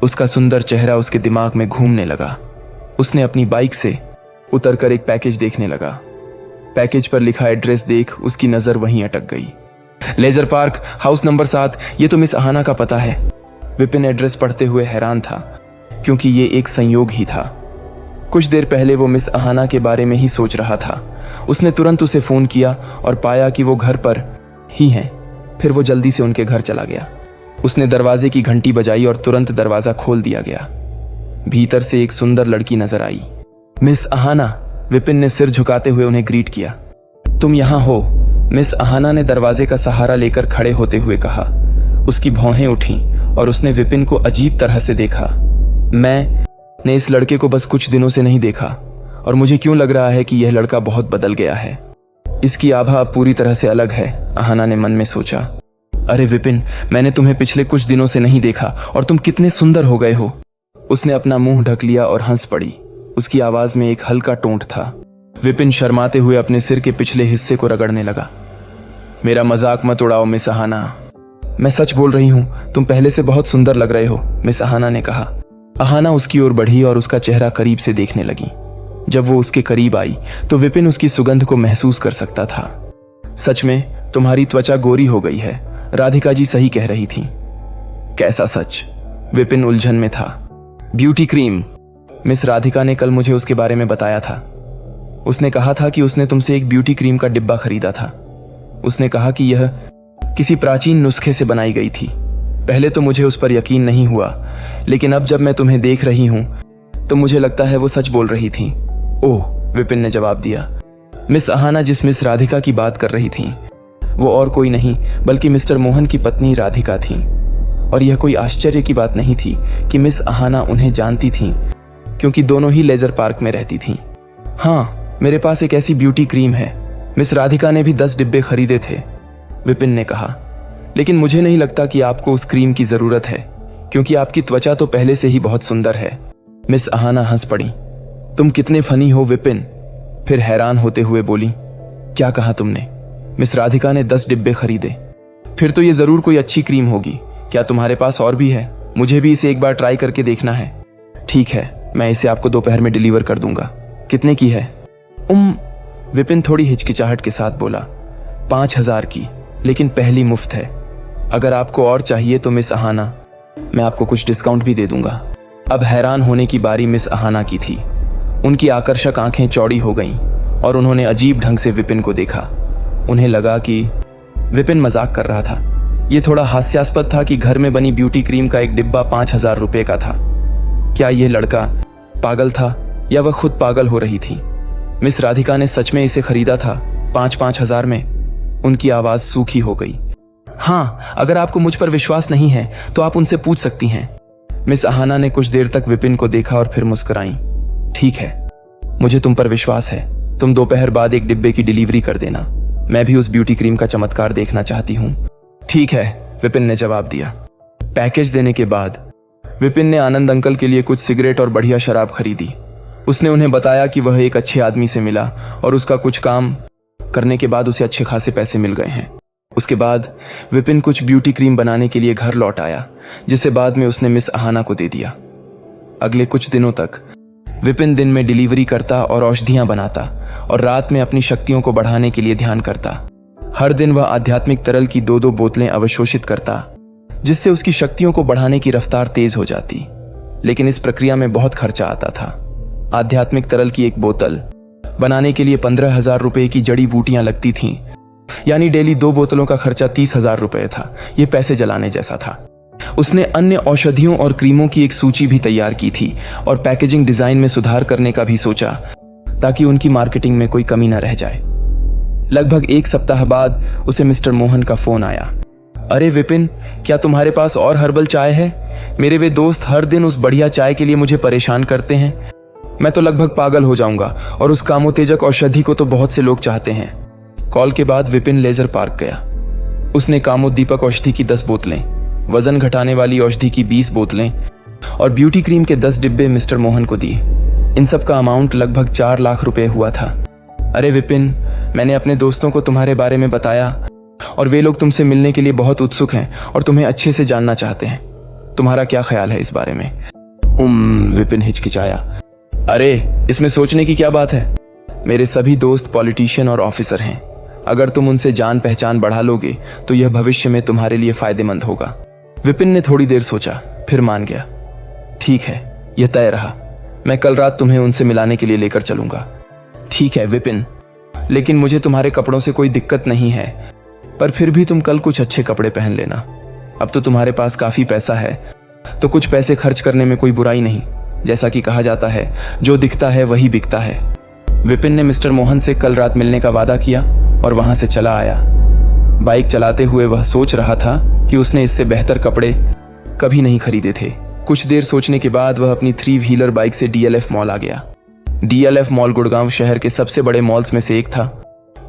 उसका सुंदर चेहरा उसके दिमाग में घूमने लगा। उसने अपनी बाइक से उतरकर एक पैकेज देखने लगा। पैकेज पर लिखा एड्रेस देख उसकी नजर वहीं अटक गई। लेजर पार्क, हाउस नंबर 7, ये तो मिस अहाना का पता है। विपिन एड्रेस पढ़ते हुए हैरान था, क्योंकि ये एक संयोग ही था। कुछ देर पहले वो मिस अहाना के बारे में ही सोच रहा था। उसने तुरंत उसे फोन किया और पाया कि वो घर पर ही हैं। फिर वो जल्दी से उनके घर चला गया। उसने दरवाजे की घंटी बजाई और तुरंत दरवाजा खोल दिया गया। भीतर से एक सुंदर लड़की नजर आई। मिस अहाना, विपिन ने सिर झुकाते हुए उन्हें ग्रीट किया। तुम यहां हो? मिस अहाना ने दरवाजे का सहारा लेकर खड़े होते हुए कहा। उसकी भौहें उठी और उसने विपिन को अजीब तरह से देखा। ने इस लड़के को बस कुछ दिनों से नहीं देखा और मुझे क्यों लग रहा है कि यह लड़का बहुत बदल गया है। इसकी आभा अब पूरी तरह से अलग है, अहाना ने मन में सोचा। अरे विपिन, मैंने तुम्हें पिछले कुछ दिनों से नहीं देखा और तुम कितने सुंदर हो गए हो। उसने अपना मुंह ढक लिया और हंस पड़ी। उसकी आवाज में एक हल्का टोंट था। विपिन शर्माते हुए अपने सिर के पिछले हिस्से को रगड़ने लगा। मेरा मजाक मत उड़ाओ मिस अहाना, मैं सच बोल रही हूं, तुम पहले से बहुत सुंदर लग रहे हो, मिस अहाना ने कहा। अहाना उसकी ओर बढ़ी और उसका चेहरा करीब से देखने लगी। जब वो उसके करीब आई तो विपिन उसकी सुगंध को महसूस कर सकता था। सच में तुम्हारी त्वचा गोरी हो गई है, राधिका जी सही कह रही थी। कैसा सच? विपिन उलझन में था। ब्यूटी क्रीम, मिस राधिका ने कल मुझे उसके बारे में बताया था। उसने कहा था कि उसने तुमसे एक ब्यूटी क्रीम का डिब्बा खरीदा था। उसने कहा कि यह किसी प्राचीन नुस्खे से बनाई गई थी। पहले तो मुझे उस पर यकीन नहीं हुआ, लेकिन अब जब मैं तुम्हें देख रही हूं तो मुझे लगता है वो सच बोल रही थी। ओह, विपिन ने जवाब दिया। मिस अहाना जिस मिस राधिका की बात कर रही थी वो और कोई नहीं बल्कि मिस्टर मोहन की पत्नी राधिका थी। और यह कोई आश्चर्य की बात नहीं थी कि मिस अहाना उन्हें जानती थी, क्योंकि दोनों ही लेजर पार्क में रहती थीं। हाँ, मेरे पास एक ऐसी ब्यूटी क्रीम है। मिस राधिका ने भी 10 डिब्बे खरीदे थे, विपिन ने कहा। लेकिन मुझे नहीं लगता कि आपको उस क्रीम की जरूरत है, क्योंकि आपकी त्वचा तो पहले से ही बहुत सुंदर है। मिस अहाना हंस पड़ी। तुम कितने फनी हो विपिन, फिर हैरान होते हुए बोली। क्या कहा तुमने? मिस राधिका ने 10 डिब्बे खरीदे। फिर तो ये जरूर कोई अच्छी क्रीम होगी। क्या तुम्हारे पास और भी है? मुझे भी इसे एक बार ट्राई करके देखना है। ठीक है, मैं इसे आपको दोपहर में डिलीवर कर दूंगा। कितने की है? विपिन थोड़ी हिचकिचाहट के साथ बोला। 5000 की, लेकिन पहली मुफ्त है। अगर आपको और चाहिए तो मिस अहाना, मैं आपको कुछ डिस्काउंट भी दे दूंगा। अब हैरान होने की बारी मिस अहाना की थी। उनकी आकर्षक आंखें चौड़ी हो गईं और उन्होंने अजीब ढंग से विपिन को देखा। उन्हें लगा कि विपिन मजाक कर रहा था। यह थोड़ा हास्यास्पद था कि घर में बनी ब्यूटी क्रीम का एक डिब्बा 5000 रुपए का था। क्या यह लड़का पागल था या वह खुद पागल हो रही थी? मिस राधिका ने सच में इसे खरीदा था 5-5 हजार में? उनकी आवाज सूखी हो गई। हाँ, अगर आपको मुझ पर विश्वास नहीं है तो आप उनसे पूछ सकती हैं। मिस अहाना ने कुछ देर तक विपिन को देखा और फिर मुस्कुराई। ठीक है, मुझे तुम पर विश्वास है। तुम दोपहर बाद एक डिब्बे की डिलीवरी कर देना। मैं भी उस ब्यूटी क्रीम का चमत्कार देखना चाहती हूँ। ठीक है, विपिन ने जवाब दिया। पैकेज देने के बाद विपिन ने आनंद अंकल के लिए कुछ सिगरेट और बढ़िया शराब खरीदी। उसने उन्हें बताया कि वह एक अच्छे आदमी से मिला और उसका कुछ काम करने के बाद उसे अच्छे खासे पैसे मिल गए हैं। उसके बाद विपिन कुछ ब्यूटी क्रीम बनाने के लिए घर लौट आया, जिसे बाद में उसने मिस अहाना को दे दिया। अगले कुछ दिनों तक विपिन दिन में डिलीवरी करता और औषधियां बनाता और रात में अपनी शक्तियों को बढ़ाने के लिए ध्यान करता। हर दिन वह आध्यात्मिक तरल की 2-2 बोतलें अवशोषित करता, जिससे उसकी शक्तियों को बढ़ाने की रफ्तार तेज हो जाती। लेकिन इस प्रक्रिया में बहुत खर्चा आता था। आध्यात्मिक तरल की एक बोतल बनाने के लिए 15,000 रुपए की जड़ी बूटियां लगती थीं, यानी डेली 2 बोतलों का खर्चा 30,000 रुपए था। यह पैसे जलाने जैसा था। उसने अन्य औषधियों और क्रीमों की एक सूची भी तैयार की थी और पैकेजिंग डिजाइन में सुधार करने का भी सोचा, ताकि उनकी मार्केटिंग में कोई कमी न रह जाए। लगभग 1 सप्ताह बाद उसे मिस्टर मोहन का फोन आया। अरे विपिन, क्या तुम्हारे पास और हर्बल चाय है? मेरे वे दोस्त हर दिन उस बढ़िया चाय के लिए मुझे परेशान करते हैं। मैं तो लगभग पागल हो जाऊंगा और उस कामोतेजक औषधि को तो बहुत से लोग चाहते हैं। कॉल के बाद विपिन लेजर पार्क गया। उसने कामोद्दीपक औषधि की 10 बोतलें, वजन घटाने वाली औषधि की 20 बोतलें और ब्यूटी क्रीम के 10 डिब्बे मिस्टर मोहन को दिए। इन सब का अमाउंट लगभग 4 लाख रुपए हुआ था। अरे विपिन, मैंने अपने दोस्तों को तुम्हारे बारे में बताया और वे लोग तुमसे मिलने के लिए बहुत उत्सुक हैं और तुम्हें अच्छे से जानना चाहते हैं। तुम्हारा क्या ख्याल है इस बारे में? विपिन हिचकिचाया। अरे, इसमें सोचने की क्या बात है? मेरे सभी दोस्त पॉलिटिशियन और ऑफिसर हैं। अगर तुम उनसे जान पहचान बढ़ा लोगे तो यह भविष्य में तुम्हारे लिए फायदेमंद होगा। विपिन ने थोड़ी देर सोचा, फिर मान गया। ठीक है, यह तय रहा। मैं कल रात तुम्हें उनसे मिलाने के लिए लेकर चलूंगा। ठीक है विपिन, लेकिन मुझे तुम्हारे कपड़ों से कोई दिक्कत नहीं है, पर फिर भी तुम कल कुछ अच्छे कपड़े पहन लेना। अब तो तुम्हारे पास काफी पैसा है, तो कुछ पैसे खर्च करने में कोई बुराई नहीं। जैसा कि कहा जाता है, जो दिखता है वही बिकता है। विपिन ने मिस्टर मोहन से कल रात मिलने का वादा किया और वहां से चला आया। बाइक चलाते हुए वह सोच रहा था कि उसने इससे बेहतर कपड़े कभी नहीं खरीदे थे। कुछ देर सोचने के बाद वह अपनी 3 व्हीलर बाइक से डीएलएफ मॉल आ गया। डीएलएफ मॉल गुड़गांव शहर के सबसे बड़े मॉल्स में से एक था,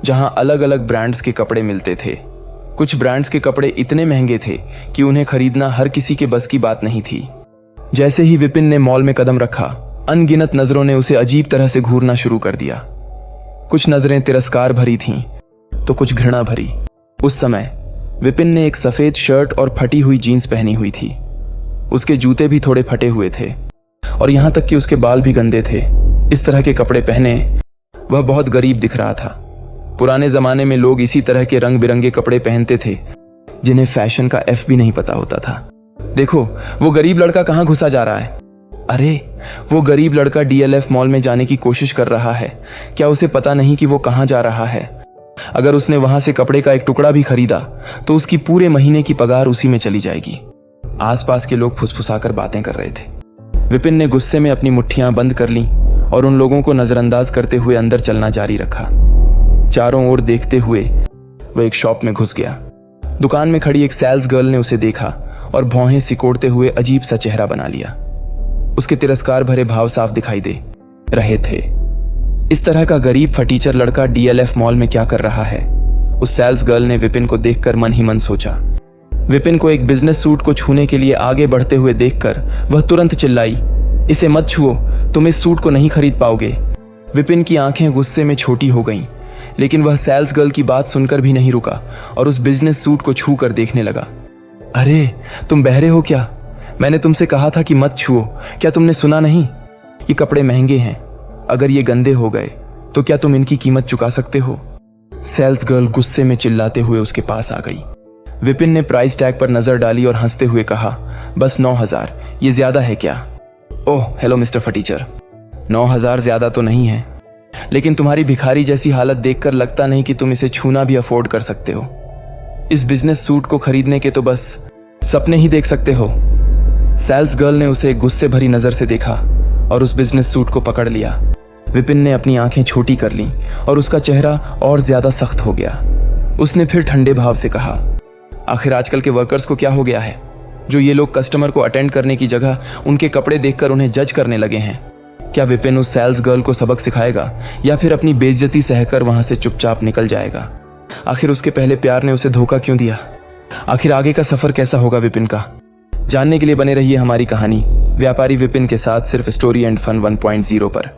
जहां अलग अलग ब्रांड्स के कपड़े मिलते थे। कुछ ब्रांड्स के कपड़े इतने महंगे थे कि उन्हें खरीदना हर किसी के बस की बात नहीं थी। जैसे ही विपिन ने मॉल में कदम रखा, अनगिनत नजरों ने उसे अजीब तरह से घूरना शुरू कर दिया। कुछ नजरें तिरस्कार भरी थीं, तो कुछ घृणा भरी। उस समय विपिन ने एक सफेद शर्ट और फटी हुई जीन्स पहनी हुई थी। उसके जूते भी थोड़े फटे हुए थे और यहां तक कि उसके बाल भी गंदे थे। इस तरह के कपड़े पहने वह बहुत गरीब दिख रहा था। पुराने जमाने में लोग इसी तरह के रंग बिरंगे कपड़े पहनते थे, जिन्हें फैशन का एफ भी नहीं पता होता था। देखो, वो गरीब लड़का कहां घुसा जा रहा है। अरे, वो गरीब लड़का डीएलएफ मॉल में जाने की कोशिश कर रहा है। क्या उसे पता नहीं कि वो कहां जा रहा है? अगर उसने वहां से कपड़े का एक टुकड़ा भी खरीदा तो उसकी पूरे महीने की पगार उसी में चली जाएगी। आसपास के लोग फुसफुसाकर बातें कर रहे थे। विपिन ने गुस्से में अपनी मुट्ठियां बंद कर लीं और उन लोगों को नजरअंदाज करते हुए अंदर चलना जारी रखा। चारों ओर देखते हुए वह एक शॉप में घुस गया। दुकान में खड़ी एक सेल्स गर्ल ने उसे देखा और भौहें सिकोड़ते हुए अजीब सा चेहरा बना लिया। उसके तिरस्कार भरे भाव साफ दिखाई दे रहे थे। इस तरह का गरीब फटीचर लड़का डीएलएफ मॉल में क्या कर रहा है? उस सेल्स गर्ल ने विपिन को देखकर मन ही मन सोचा। विपिन को एक बिजनेस सूट को छूने के लिए आगे बढ़ते हुए देखकर वह तुरंत चिल्लाई, इसे मत छुओ, तुम इस सूट को नहीं खरीद पाओगे। विपिन की आंखें गुस्से में छोटी हो गईं, लेकिन वह सेल्स गर्ल की बात सुनकर भी नहीं रुका और उस बिजनेस सूट को छू कर देखने लगा। अरे, तुम बहरे हो क्या? मैंने तुमसे कहा था कि मत छुओ, क्या तुमने सुना नहीं? ये कपड़े महंगे हैं, अगर ये गंदे हो गए तो क्या तुम इनकी कीमत चुका सकते हो? सेल्स गर्ल गुस्से में चिल्लाते हुए उसके पास आ गई। विपिन ने प्राइस टैग पर नजर डाली और हंसते हुए कहा, बस 9,000, ये ज्यादा है क्या? ओह हेलो मिस्टर फटीचर, 9,000 ज्यादा तो नहीं है, लेकिन तुम्हारी भिखारी जैसी हालत देखकर लगता नहीं कि तुम इसे छूना भी अफोर्ड कर सकते हो। इस बिजनेस सूट को खरीदने के तो बस सपने ही देख सकते हो। सेल्स गर्ल ने उसे गुस्से भरी नजर से देखा और उस बिजनेस सूट को पकड़ लिया। विपिन ने अपनी आंखें छोटी कर लीं और उसका चेहरा और ज्यादा सख्त हो गया। उसने फिर ठंडे भाव से कहा, आखिर आजकल के वर्कर्स को क्या हो गया है, जो ये लोग कस्टमर को अटेंड करने की जगह उनके कपड़े देखकर उन्हें जज करने लगे हैं? क्या विपिन उस सेल्स गर्ल को सबक सिखाएगा या फिर अपनी बेइज्जती सहकर वहां से चुपचाप निकल जाएगा? आखिर उसके पहले प्यार ने उसे धोखा क्यों दिया? आखिर आगे का सफर कैसा होगा विपिन का? जानने के लिए बने रहिए हमारी कहानी व्यापारी विपिन के साथ सिर्फ स्टोरी एंड फन 1.0 पर।